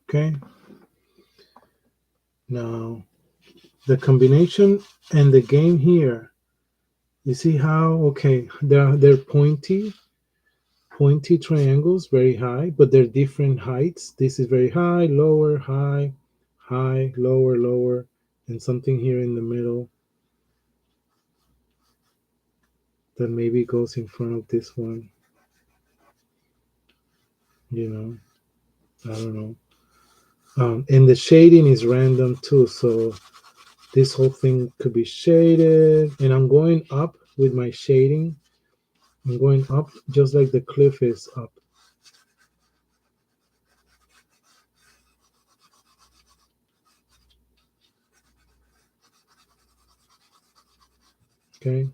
Okay. Now, the combination and the game here, you see how, okay, they're pointy triangles, very high, but they're different heights. This is very high, lower, high, high, lower, lower, and something here in the middle that maybe goes in front of this one. You know, I don't know. And the shading is random too, so this whole thing could be shaded. And I'm going up with my shading. I'm going up just like the cliff is up. Okay.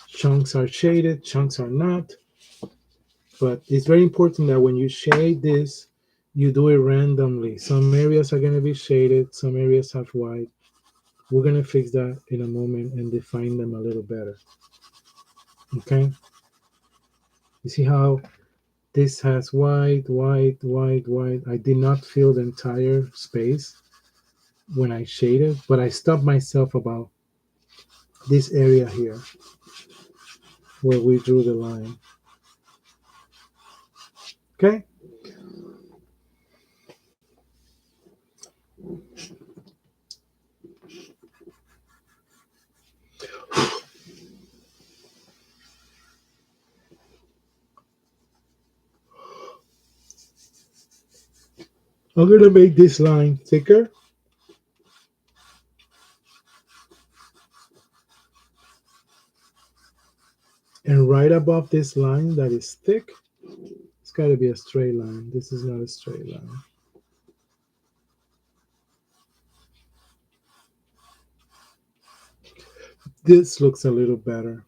Chunks are shaded, chunks are not. But it's very important that when you shade this, you do it randomly. Some areas are going to be shaded, some areas have white. We're going to fix that in a moment and define them a little better. Okay. You see how this has white, white, white, white. I did not fill the entire space when I shaded, but I stopped myself about this area here where we drew the line. Okay. I'm going to make this line thicker. And right above this line that is thick, it's got to be a straight line. This is not a straight line. This looks a little better.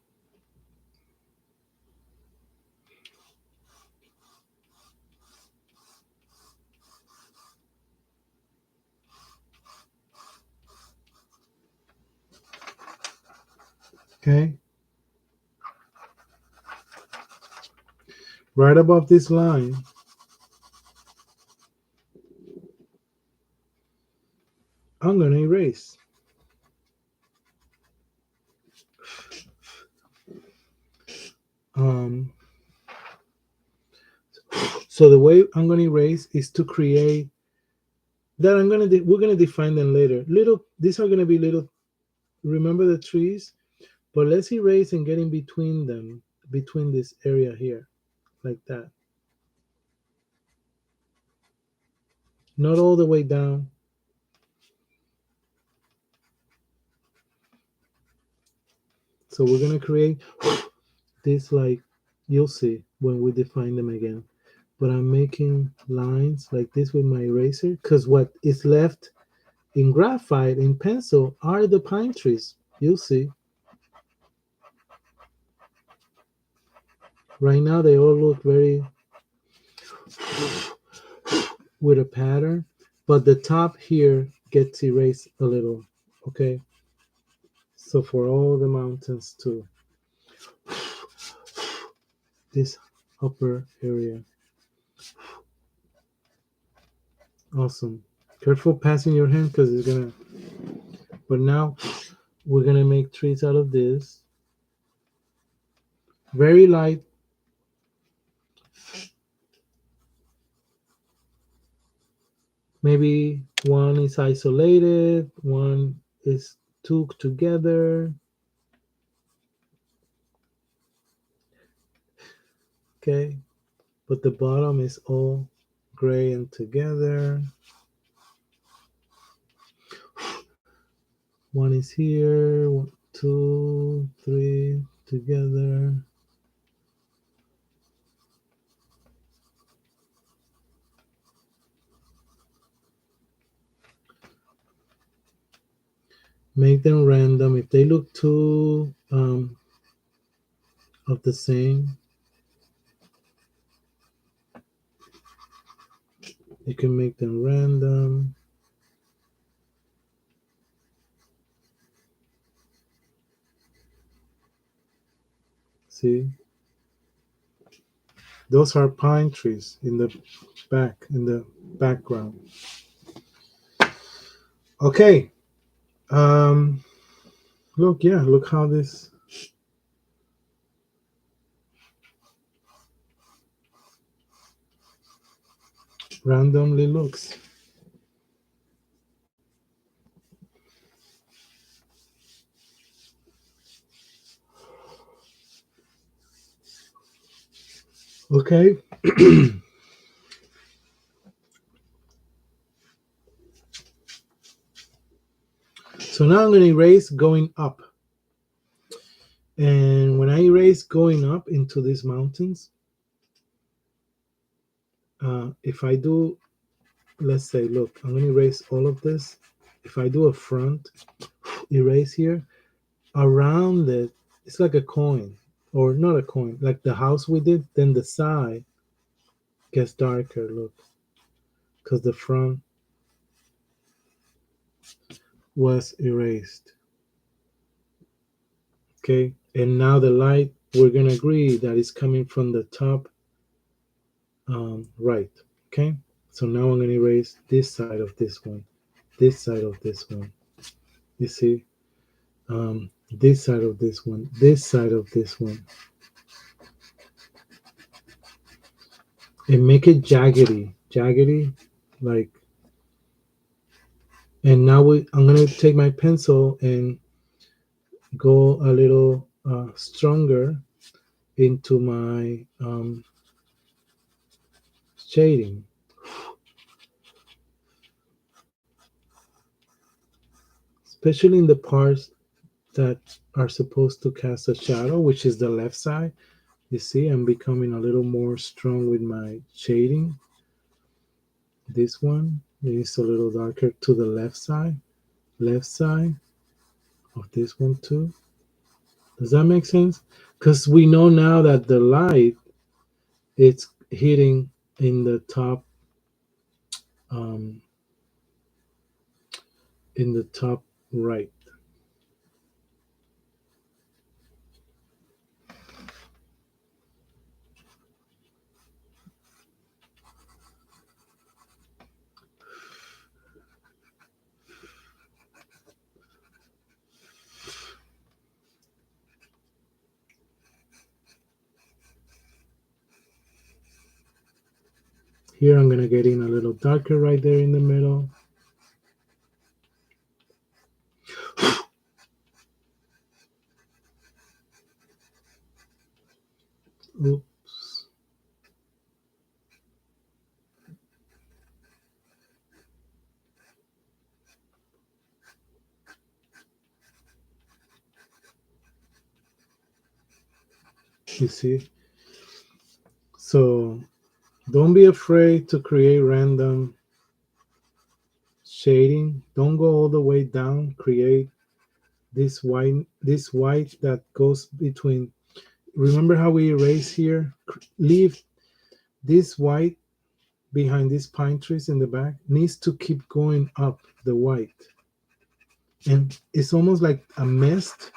Okay. Right above this line, I'm going to erase. Um, so the way I'm going to erase is to create that we're going to define them later. These are going to be little, remember the trees? But let's erase and get in between them, between this area here, like that. Not all the way down. So we're going to create this, like you'll see when we define them again. But I'm making lines like this with my eraser because what is left in graphite, in pencil, are the pine trees. You'll see. Right now they all look very with a pattern, but the top here gets erased a little. Okay. So for all the mountains too, this upper area. Awesome. Careful passing your hand because it's gonna. But now we're gonna make trees out of this. Very light. Maybe one is isolated, one is two together. Okay. But the bottom is all gray and together. One is here, 1, 2, 3 together. Make them random. If they look too of the same, you can make them random. See? Those are pine trees in the background. Okay. Look how this randomly looks. Okay. So now I'm going to erase going up. And when I erase going up into these mountains, if I do, let's say, look, I'm going to erase all of this. If I do a front erase here, around it, it's like a coin, or not a coin, like the house we did, then the side gets darker, look, because the front was erased. Okay, and now the light, we're going to agree that it's coming from the top right. Okay, so now I'm going to erase this side of this one, this side of this one. You see, this side of this one, this side of this one, and make it jaggedy, like. And now I'm going to take my pencil and go a little stronger into my shading. Especially in the parts that are supposed to cast a shadow, which is the left side. You see, I'm becoming a little more strong with my shading. This one is a little darker to the left side of this one too. Does that make sense? Because we know now that the light, it's hitting in the top, um, in the top right. Here I'm gonna get in a little darker right there in the middle. Oops. You see? So don't be afraid to create random shading. Don't go all the way down. Create this white that goes between. Remember how we erase here? Leave this white behind these pine trees in the back. Needs to keep going up the white. And it's almost like a mist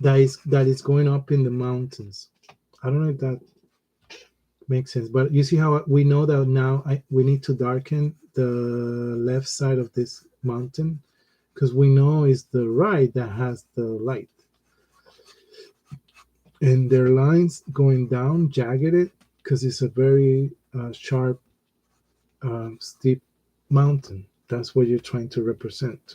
that is going up in the mountains. I don't know if that makes sense, but you see how we know that now we need to darken the left side of this mountain because we know it's the right that has the light, and their lines going down jagged because it's a very sharp, steep mountain. That's what you're trying to represent.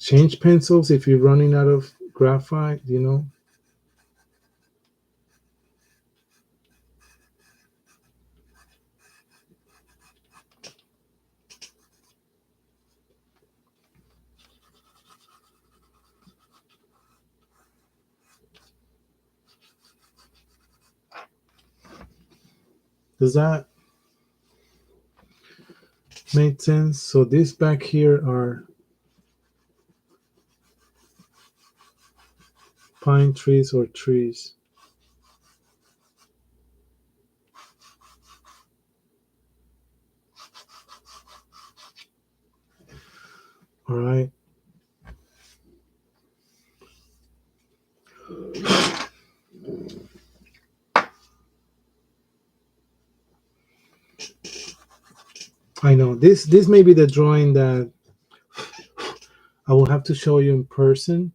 Change pencils if you're running out of graphite. Does that make sense? So these back here are pine trees or trees. All right. I know this may be the drawing that I will have to show you in person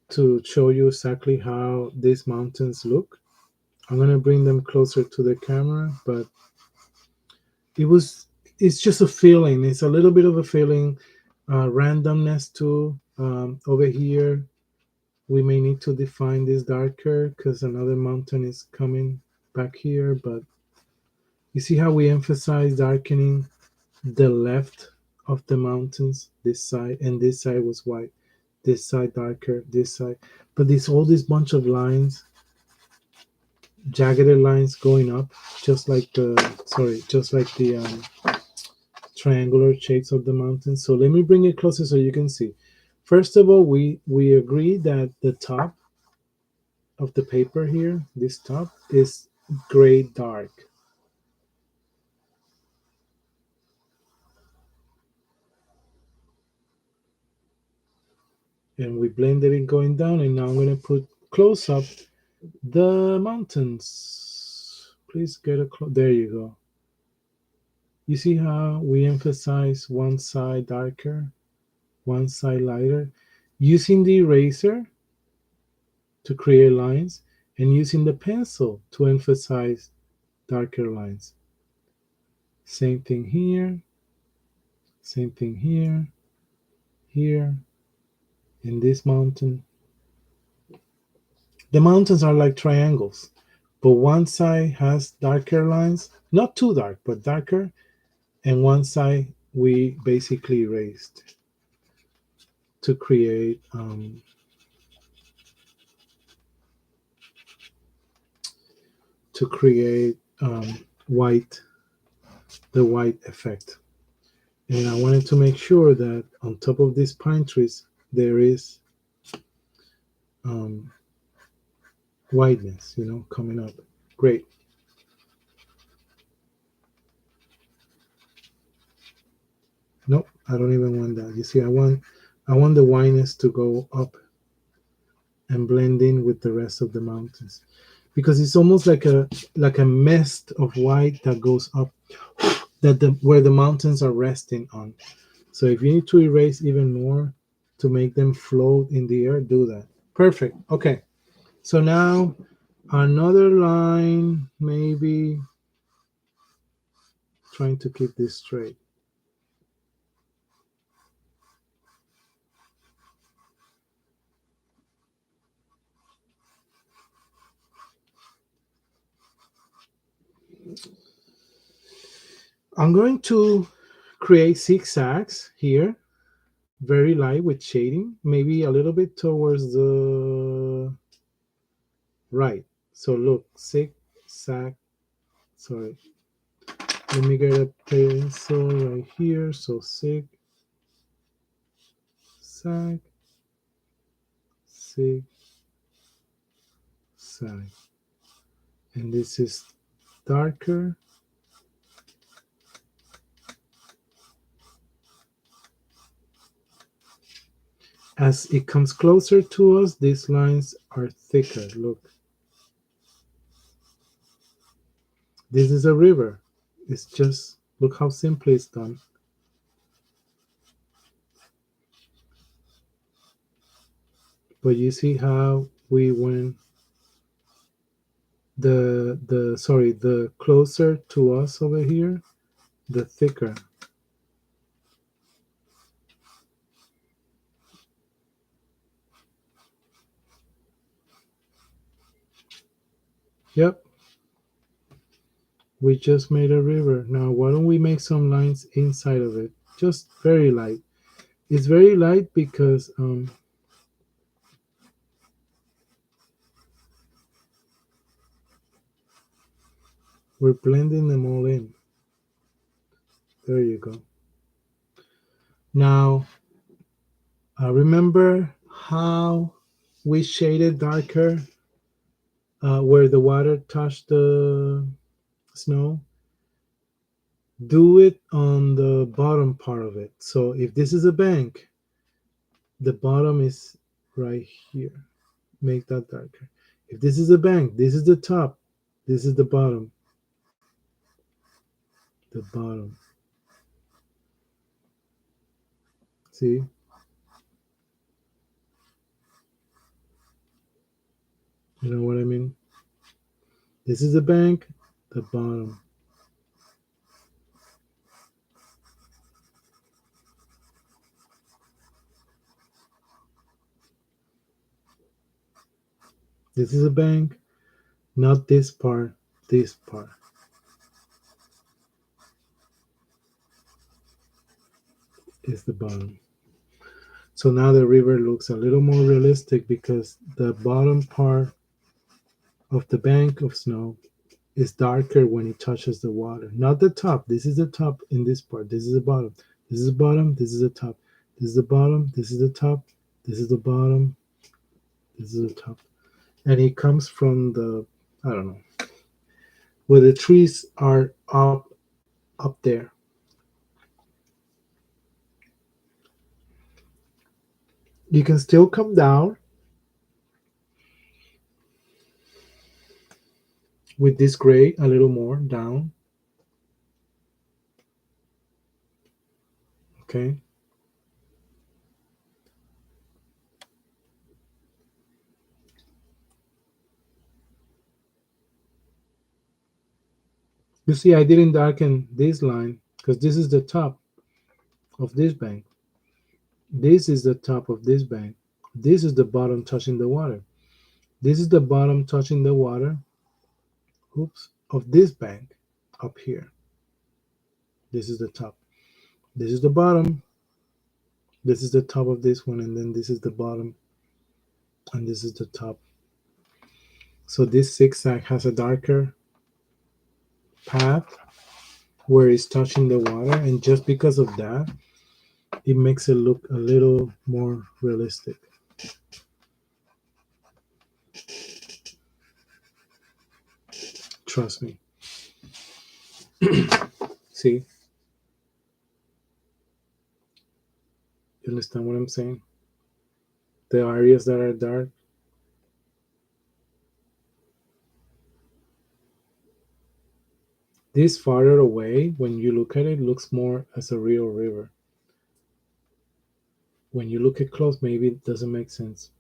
to show you exactly how these mountains look. I'm gonna bring them closer to the camera, but it was it's just a feeling. It's a little bit of a feeling, randomness too. Over here, we may need to define this darker because another mountain is coming back here. But you see how we emphasize darkening the left of the mountains, this side, and this side was white. This side darker, this side. But this all this bunch of lines, jagged lines going up, just like the triangular shapes of the mountains. So let me bring it closer so you can see. First of all, we agree that the top of the paper here, this top, is gray dark. And we blended it going down, and now I'm going to put close up the mountains. Please get a there you go. You see how we emphasize one side darker, one side lighter, using the eraser to create lines and using the pencil to emphasize darker lines. Same thing here, same thing here, here, in this mountain. The mountains are like triangles, but one side has darker lines, not too dark, but darker, and one side we basically erased to create white, the white effect. And I wanted to make sure that on top of these pine trees there is um, whiteness, coming up. Great. Nope, I don't even want that. You see, I want the whiteness to go up and blend in with the rest of the mountains, because it's almost like a mist of white that goes up, that the where the mountains are resting on. So if you need to erase even more to make them float in the air, do that. Perfect. Okay. So now another line, maybe trying to keep this straight. I'm going to create zigzags here, very light with shading, maybe a little bit towards the right. So look, zigzag. Sorry, let me get a pencil right here. So zig, zag, zig, zag, and this is darker. As it comes closer to us, these lines are thicker. Look, this is a river. It's just, look how simply it's done. But you see how we went the closer to us over here, the thicker. Yep, we just made a river. Now why don't we make some lines inside of it, just very light. It's very light because we're blending them all in. There you go. Now remember how we shaded darker where the water touched the snow? Do it on the bottom part of it. So if this is a bank, the bottom is right here. Make that darker. If this is a bank, this is the top, this is the bottom. The bottom. See? You know what I mean? This is the bank, the bottom. This is a bank, not this part, this part. is the bottom. So now the river looks a little more realistic because the bottom part of the bank of snow is darker when it touches the water. Not the top. This is the top in this part. This is the bottom. This is the bottom. This is the top. This is the bottom. This is the top. This is the bottom. This is the top. And it comes from the, I don't know, where the trees are up there. You can still come down with this gray a little more down. Okay. You see, I didn't darken this line because this is the top of this bank. This is the top of this bank. This is the bottom touching the water. This is the bottom touching the water, oops, of this bank up here. This is the top. This is the bottom. This is the top of this one, and then this is the bottom, and this is the top. So this zigzag has a darker path where it's touching the water, and just because of that, it makes it look a little more realistic. Trust me. See? You understand what I'm saying? The areas that are dark. This farther away, when you look at it, looks more as a real river. When you look at close, maybe it doesn't make sense.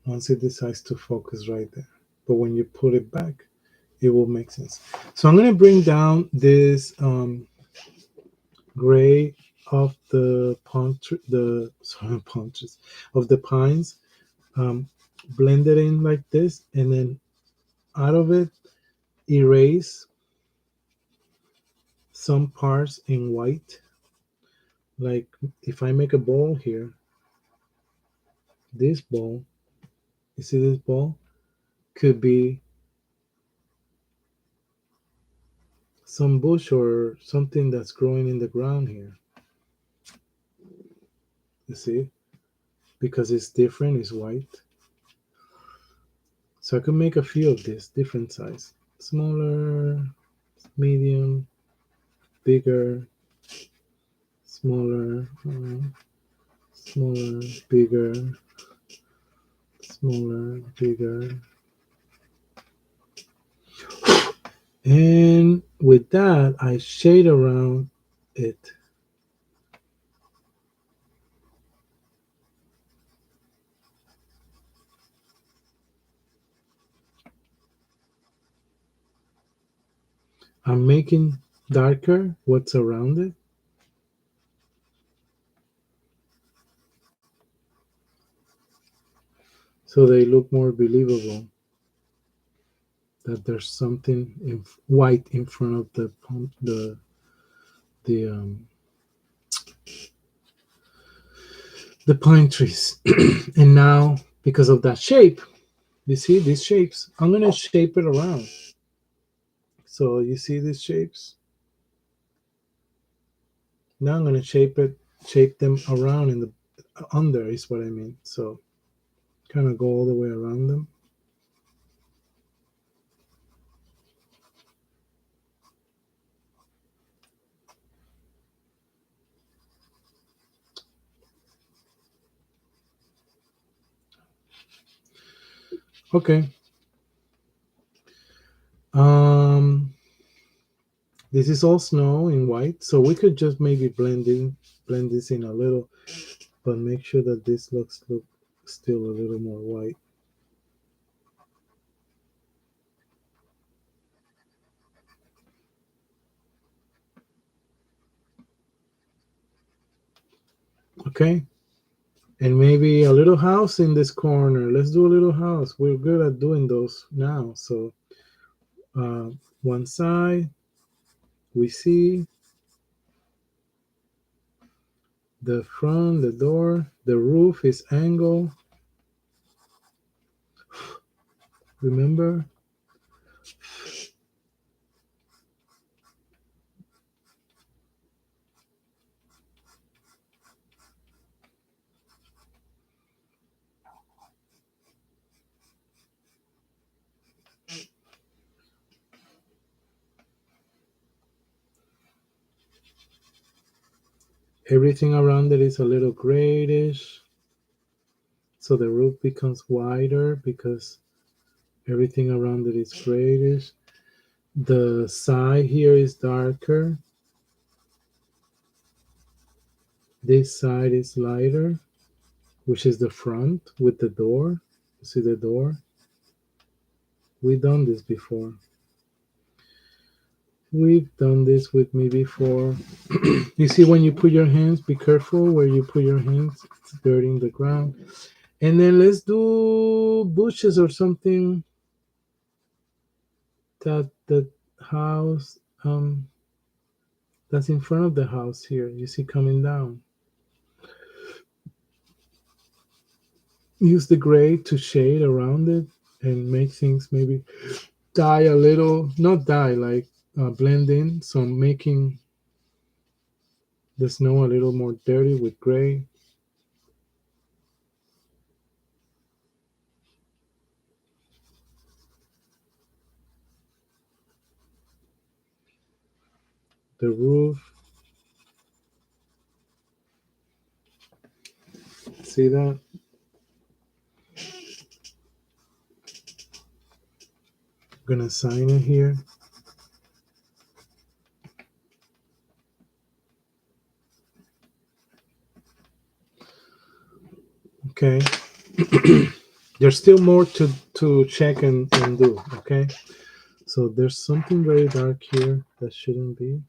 Once it decides to focus right there. But when you put it back, it will make sense. So I'm going to bring down this gray of the punches of the pines, blend it in like this, and then out of it, erase some parts in white. Like if I make a ball here, this ball, you see this ball, could be some bush or something that's growing in the ground here. You see? Because it's different, it's white. So I can make a few of this, different size. Smaller, medium, bigger, smaller, smaller, bigger, smaller, bigger. And with that, I shade around it. I'm making darker what's around it. So they look more believable that there's something in white in front of the the pine trees. And now, because of that shape, you see these shapes, I'm going to shape it around. So you see these shapes? Now I'm going to shape them around in the under is what I mean. So kind of go all the way around them. Okay. This is all snow in white, so we could just maybe blend this in a little, but make sure that this looks still a little more white. Okay. And maybe a little house in this corner. Let's do a little house. We're good at doing those now. So one side, We see the front, the door, the roof is angled. Remember? Everything around it is a little grayish. So the roof becomes wider because everything around it is grayish. The side here is darker. This side is lighter, which is the front with the door. You see the door? We've done this before. We've done this with me before. You see, when you put your hands, be careful where you put your hands. It's dirt in the ground. And then let's do bushes or something that the house that's in front of the house here. You see coming down. Use the gray to shade around it and make things maybe die a little, not die, like blend in. So I'm making the snow a little more dirty with gray. The roof, see that? I'm gonna sign it here. Okay. There's still more to check and do. Okay. So there's something very dark here that shouldn't be.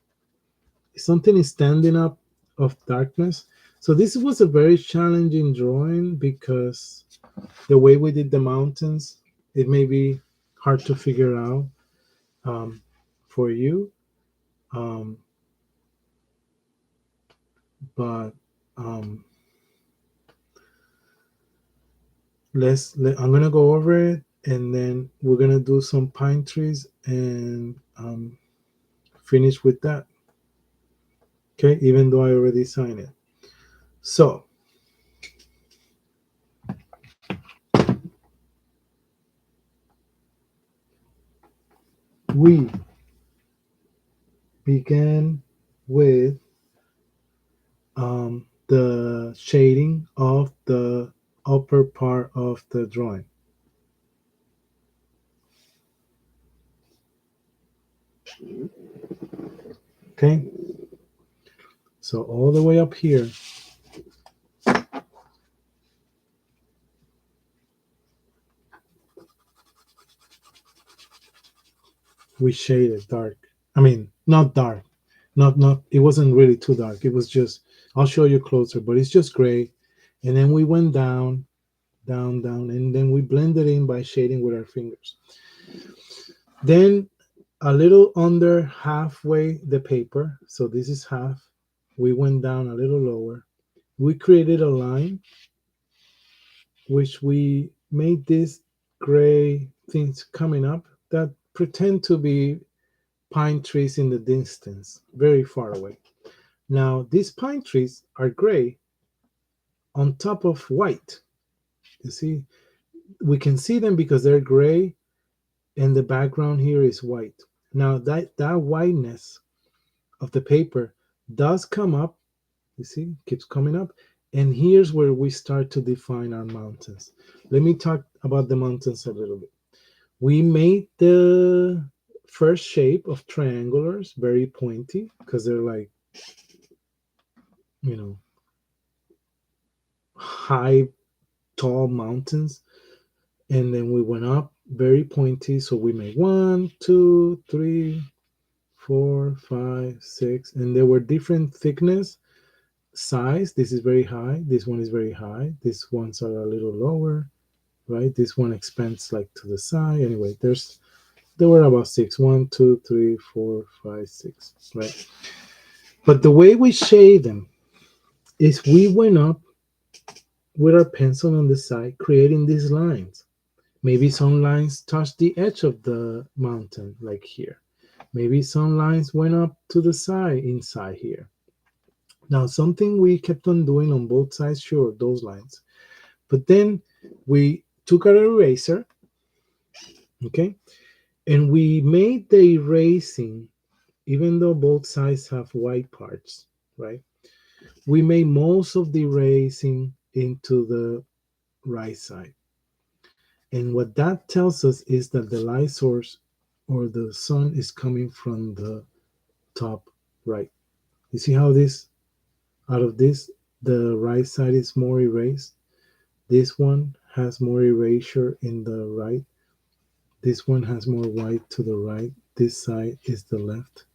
Something is standing up of darkness. So this was a very challenging drawing because the way we did the mountains, it may be hard to figure out um, for you. Um, but um, I'm gonna go over it, and then we're gonna do some pine trees and finish with that. Okay, even though I already signed it. So we began with the shading of the upper part of the drawing. Okay, so all the way up here, we shaded dark. I mean, not dark, not. It wasn't really too dark. It was just. I'll show you closer, but it's just gray. And then we went down, down, down, and then we blended in by shading with our fingers. Then a little under halfway the paper, so this is half. We went down a little lower. We created a line, which we made these gray things coming up that pretend to be pine trees in the distance, very far away. Now, these pine trees are gray on top of white. You see, we can see them because they're gray and the background here is white. Now, that whiteness of the paper does come up, you see, keeps coming up. And here's where we start to define our mountains. Let me talk about the mountains a little bit. We made the first shape of triangulars very pointy because they're like, you know, high, tall mountains. And then we went up very pointy. So we made 1, 2, 3, 4, 5, 6. And there were different thickness, size. This is very high. This one is very high. These ones are a little lower, right? This one expands like to the side. Anyway, there's There were about six. 1, 2, 3, 4, 5, 6. Right. But the way we shade them is we went up with our pencil on the side, creating these lines. Maybe some lines touch the edge of the mountain, like here. Maybe some lines went up to the side, inside here. Now, something we kept on doing on both sides, sure, those lines. But then we took our eraser, okay, and we made the erasing, even though both sides have white parts, right? We made most of the erasing into the right side. And what that tells us is that the light source or the sun is coming from the top right. You see how this, out of this, the right side is more erased. This one has more erasure in the right. This one has more white to the right. This side is the left.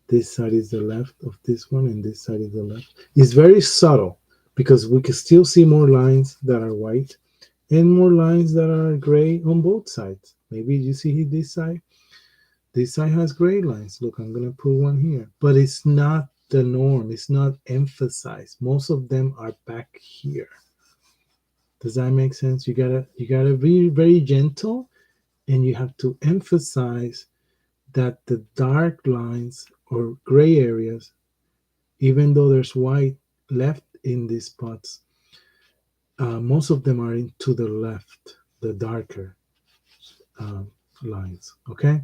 This side is the left of this one, and this side is the left. It's very subtle because we can still see more lines that are white and more lines that are gray on both sides. Maybe you see this side. This side has gray lines. Look, I'm going to put one here. But it's not the norm. It's not emphasized. Most of them are back here. Does that make sense? You gotta be very gentle, and you have to emphasize that the dark lines or gray areas, even though there's white left in these spots, most of them are to the left, the darker lines. Okay,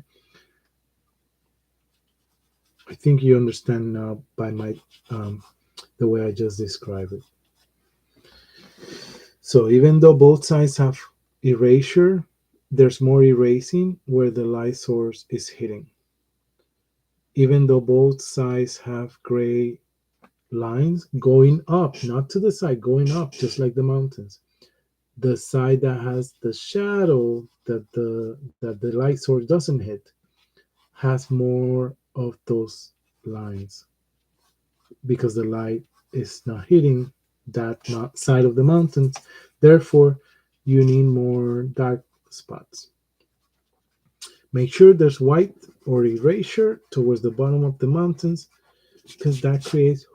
I think you understand now by my the way I just described it. So even though both sides have erasure, there's more erasing where the light source is hitting. Even though both sides have gray lines going up, not to the side, going up, just like the mountains. The side that has the shadow that the light source doesn't hit has more of those lines because the light is not hitting that side of the mountains. Therefore, you need more dark spots. Make sure there's white or erasure towards the bottom of the mountains because that creates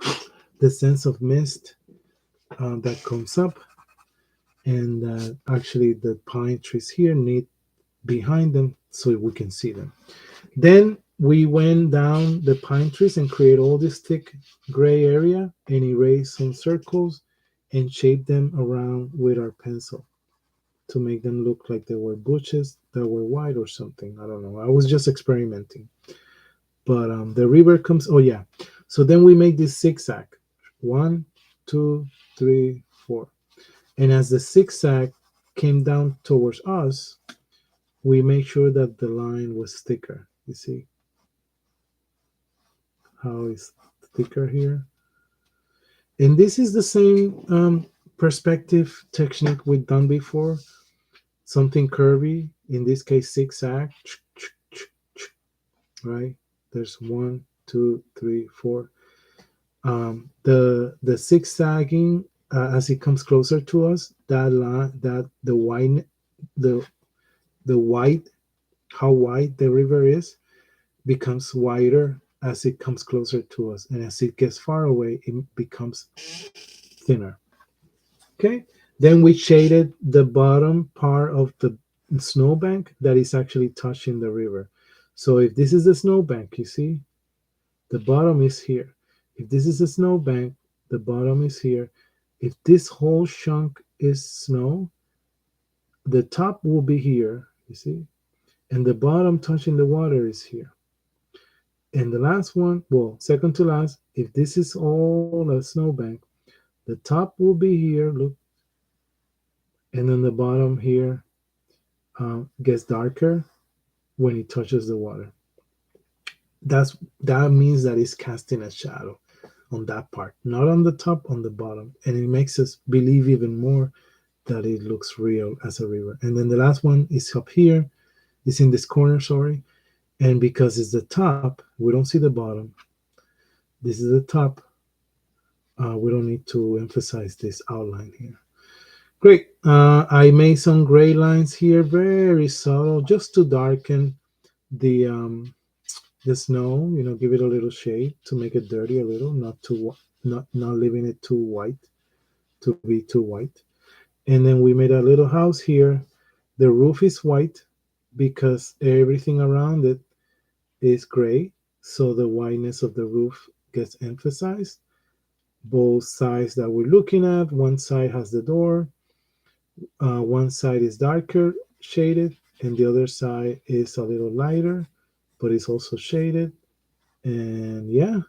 the sense of mist that comes up, and actually the pine trees here need behind them so we can see them. Then we went down the pine trees and create all this thick gray area and erase some circles and shape them around with our pencil to make them look like they were bushes that were white or something. I don't know. I was just experimenting. But the river comes. Oh yeah. So then we make this zigzag. 1, 2, 3, 4. And as the zigzag came down towards us, we make sure that the line was thicker. You see how it's thicker here? And this is the same perspective technique we've done before. Something curvy, in this case zigzag, right? There's 1, 2, 3, 4. The zigzagging as it comes closer to us, that line, that the white, how wide the river is, becomes wider as it comes closer to us, and as it gets far away, it becomes thinner. Okay. Then we shaded the bottom part of the snowbank that is actually touching the river. So if this is the snowbank, you see, the bottom is here. If this is a snowbank, the bottom is here. If this whole chunk is snow, the top will be here, you see, and the bottom touching the water is here. And the last one, well, second to last, if this is all a snowbank, the top will be here, look, and then the bottom here gets darker when it touches the water. That means that it's casting a shadow on that part, not on the top, on the bottom, and it makes us believe even more that it looks real as a river. And then the last one is up here, it's in this corner, sorry, and because it's the top, we don't see the bottom. This is the top. We don't need to emphasize this outline here. Great. I made some gray lines here, very subtle, just to darken the snow. You know, give it a little shade to make it dirty a little, not leaving it too white, to be too white. And then we made a little house here. The roof is white because everything around it is gray, so the whiteness of the roof gets emphasized. Both sides that we're looking at, one side has the door, one side is darker shaded, and the other side is a little lighter, but it's also shaded. And yeah,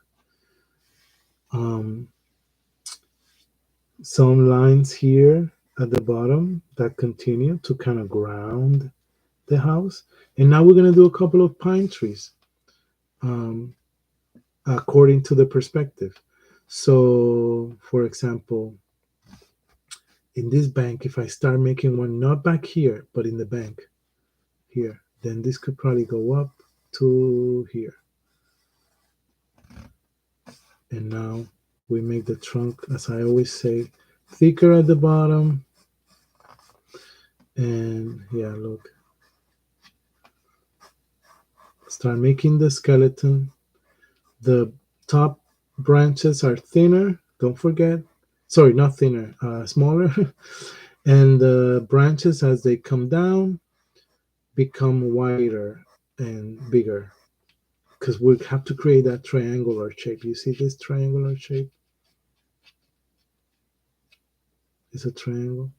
um, some lines here at the bottom that continue to kind of ground the house. And now we're going to do a couple of pine trees, um, according to the perspective. So, for example, in this bank, if I start making one not back here, but in the bank here, then this could probably go up to here. And now we make the trunk, as I always say, thicker at the bottom. And yeah, look, start making the skeleton. The top branches are thinner, don't forget. Sorry, not thinner, smaller. And the branches, as they come down, become wider and bigger, because we have to create that triangular shape. You see this triangular shape? It's a triangle.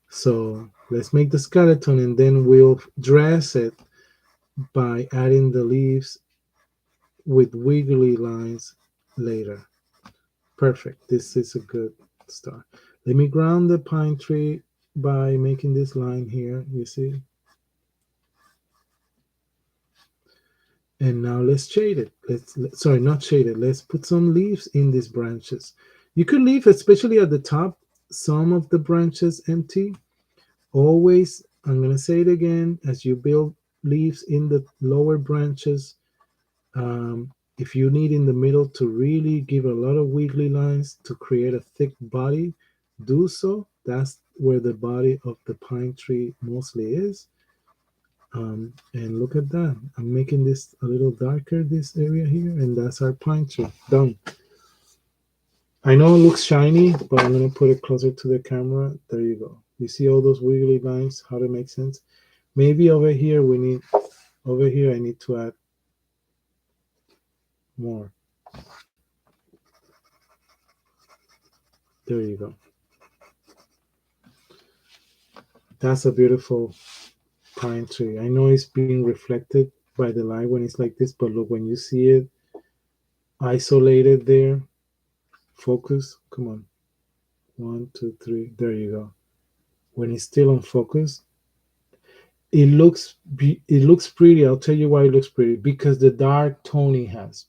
So let's make the skeleton, and then we'll dress it by adding the leaves with wiggly lines later. Perfect. This is a good start. Let me ground the pine tree by making this line here, you see? And now let's shade it. Sorry, not shade it. Let's put some leaves in these branches. You could leave, especially at the top, some of the branches empty. Always, I'm going to say it again, as you build leaves in the lower branches, if you need in the middle to really give a lot of wiggly lines to create a thick body, do so. That's where the body of the pine tree mostly is. And look at that. I'm making this a little darker, this area here, and that's our pine tree. Done. I know it looks shiny, but I'm going to put it closer to the camera. There you go. You see all those wiggly lines, how to make sense? Maybe over here I need to add more. There you go. That's a beautiful pine tree. I know it's being reflected by the light when it's like this, but look, when you see it isolated there, focus, come on. 1, 2, 3, there you go. When it's still on focus, it looks pretty. I'll tell you why it looks pretty, because the dark tone it has.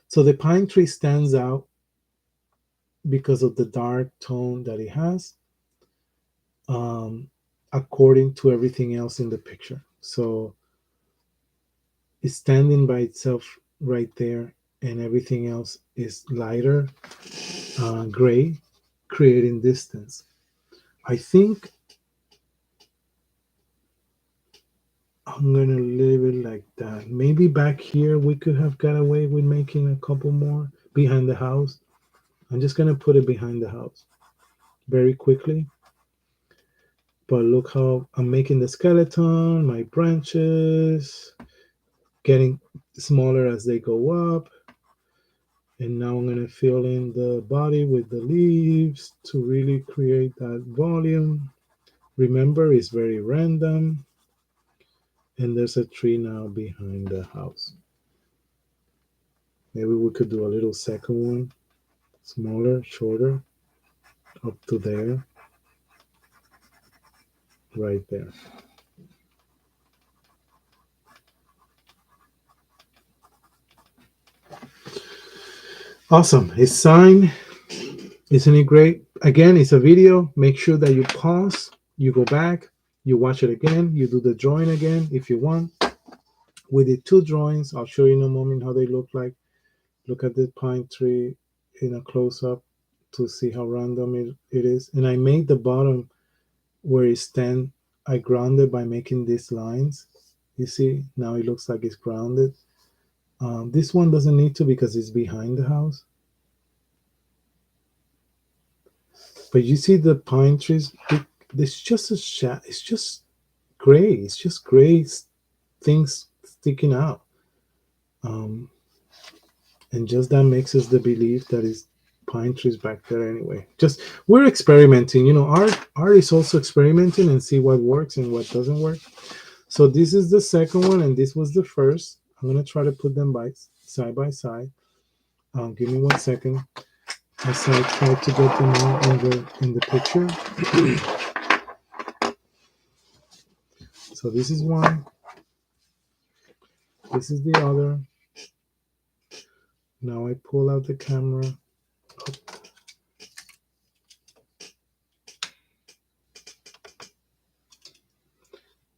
So the pine tree stands out because of the dark tone that it has, um, according to everything else in the picture. So it's standing by itself right there, and everything else is lighter gray, creating distance. I think I'm gonna leave it like that. Maybe back here we could have got away with making a couple more behind the house. I'm just gonna put it behind the house very quickly. But look how I'm making the skeleton, my branches, getting smaller as they go up. And now I'm gonna fill in the body with the leaves to really create that volume. Remember, it's very random. And there's a tree now behind the house. Maybe we could do a little second one, smaller, shorter, up to there, right there. Awesome. It's signed. Isn't it great? Again, it's a video. Make sure that you pause, you go back, you watch it again, you do the drawing again if you want. We did 2 drawings. I'll show you in a moment how they look like. Look at the pine tree in a close up to see how random it is. And I made the bottom where it stand, I grounded by making these lines. You see, now it looks like it's grounded. This one doesn't need to because it's behind the house. But you see the pine trees, it's just it's just gray. It's just gray things sticking out. Um, and just that makes us the belief that it's pine trees back there anyway. Just we're experimenting, art is also experimenting and see what works and what doesn't work. So this is the second one and this was the first. I'm gonna try to put them by side. Give me 1 second as I try to get them all in the picture. So this is one, this is the other. Now I pull out the camera.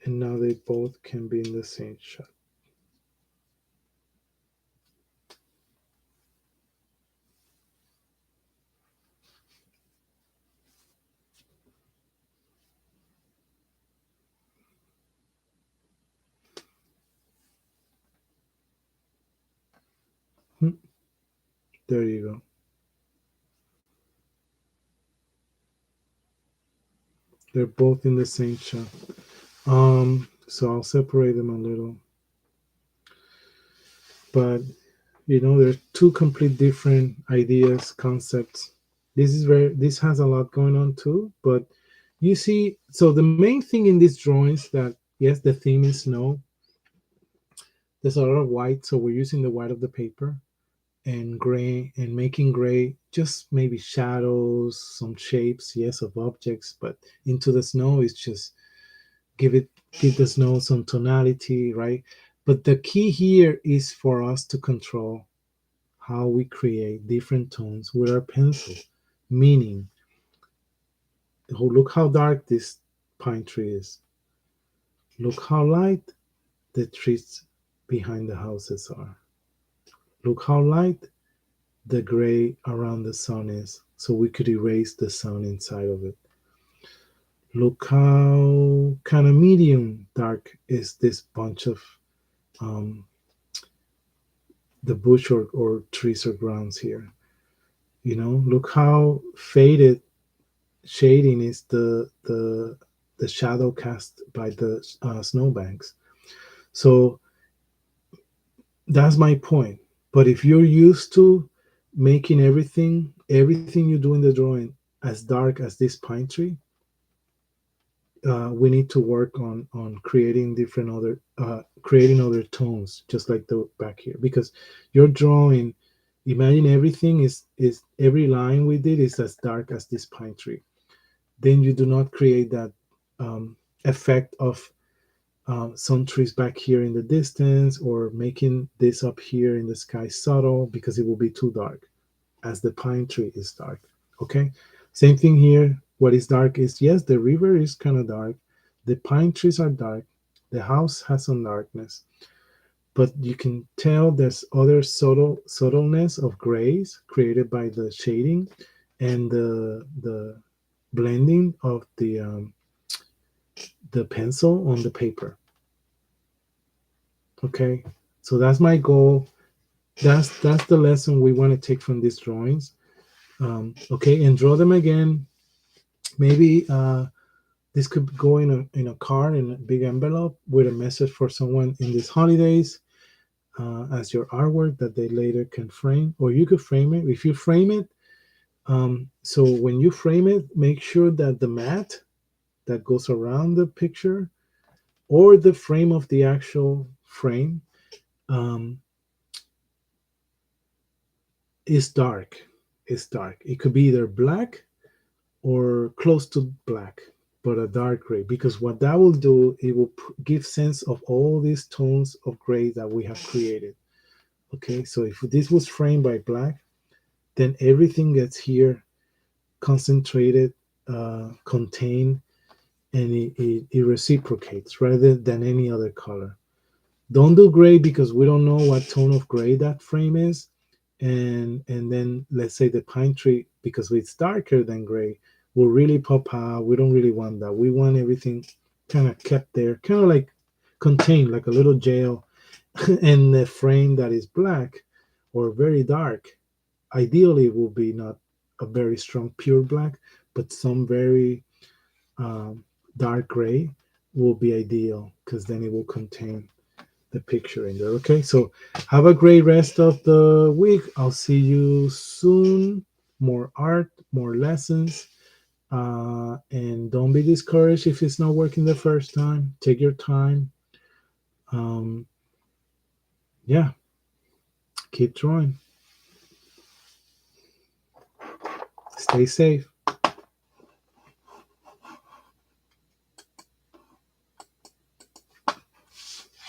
And now they both can be in the same shot. There you go. They're both in the same shot. So I'll separate them a little. But there's two complete different ideas, concepts. This has a lot going on too, but you see, so the main thing in these drawings that yes, the theme is snow. There's a lot of white, so we're using the white of the paper and gray and making gray just maybe shadows, some shapes, yes, of objects, but into the snow is just give the snow some tonality, right? But the key here is for us to control how we create different tones with our pencil. Meaning, look how dark this pine tree is. Look how light the trees behind the houses are. Look how light the gray around the sun is. So we could erase the sun inside of it. Look how kind of medium dark is this bunch of um, the bush or trees or grounds here. Look how faded shading is the shadow cast by the snowbanks. So that's my point. But if you're used to making everything you do in the drawing as dark as this pine tree, we need to work on creating other tones, just like the back here, because you're drawing. Imagine everything is every line we did is as dark as this pine tree. Then you do not create that effect of some trees back here in the distance or making this up here in the sky subtle because it will be too dark as the pine tree is dark. Okay, same thing here. What is dark is, yes, the river is kind of dark, the pine trees are dark, the house has some darkness, but you can tell there's other subtleness of grays created by the shading and the blending of the pencil on the paper. Okay, so that's my goal. That's the lesson we want to take from these drawings. Okay, and draw them again. Maybe this could go in a card in a big envelope with a message for someone in these holidays as your artwork that they later can frame, or you could frame it. If you frame it, so when you frame it, make sure that the mat that goes around the picture or the frame of the actual frame um, is dark. It's dark. It could be either black or close to black, but a dark gray. Because what that will do, it will give sense of all these tones of gray that we have created. Okay, so if this was framed by black, then everything gets here concentrated, contained, and it reciprocates rather than any other color. Don't do gray because we don't know what tone of gray that frame is. And then let's say the pine tree, because it's darker than gray, will really pop out. We don't really want that. We want everything kind of kept there, kind of like contained, like a little jail. And the frame that is black or very dark, ideally will be not a very strong pure black, but some very um, dark gray will be ideal because then it will contain the picture in there. Okay, so have a great rest of the week. I'll see you soon. More art, more lessons. And don't be discouraged if it's not working the first time. Take your time. Um, yeah, keep drawing. Stay safe.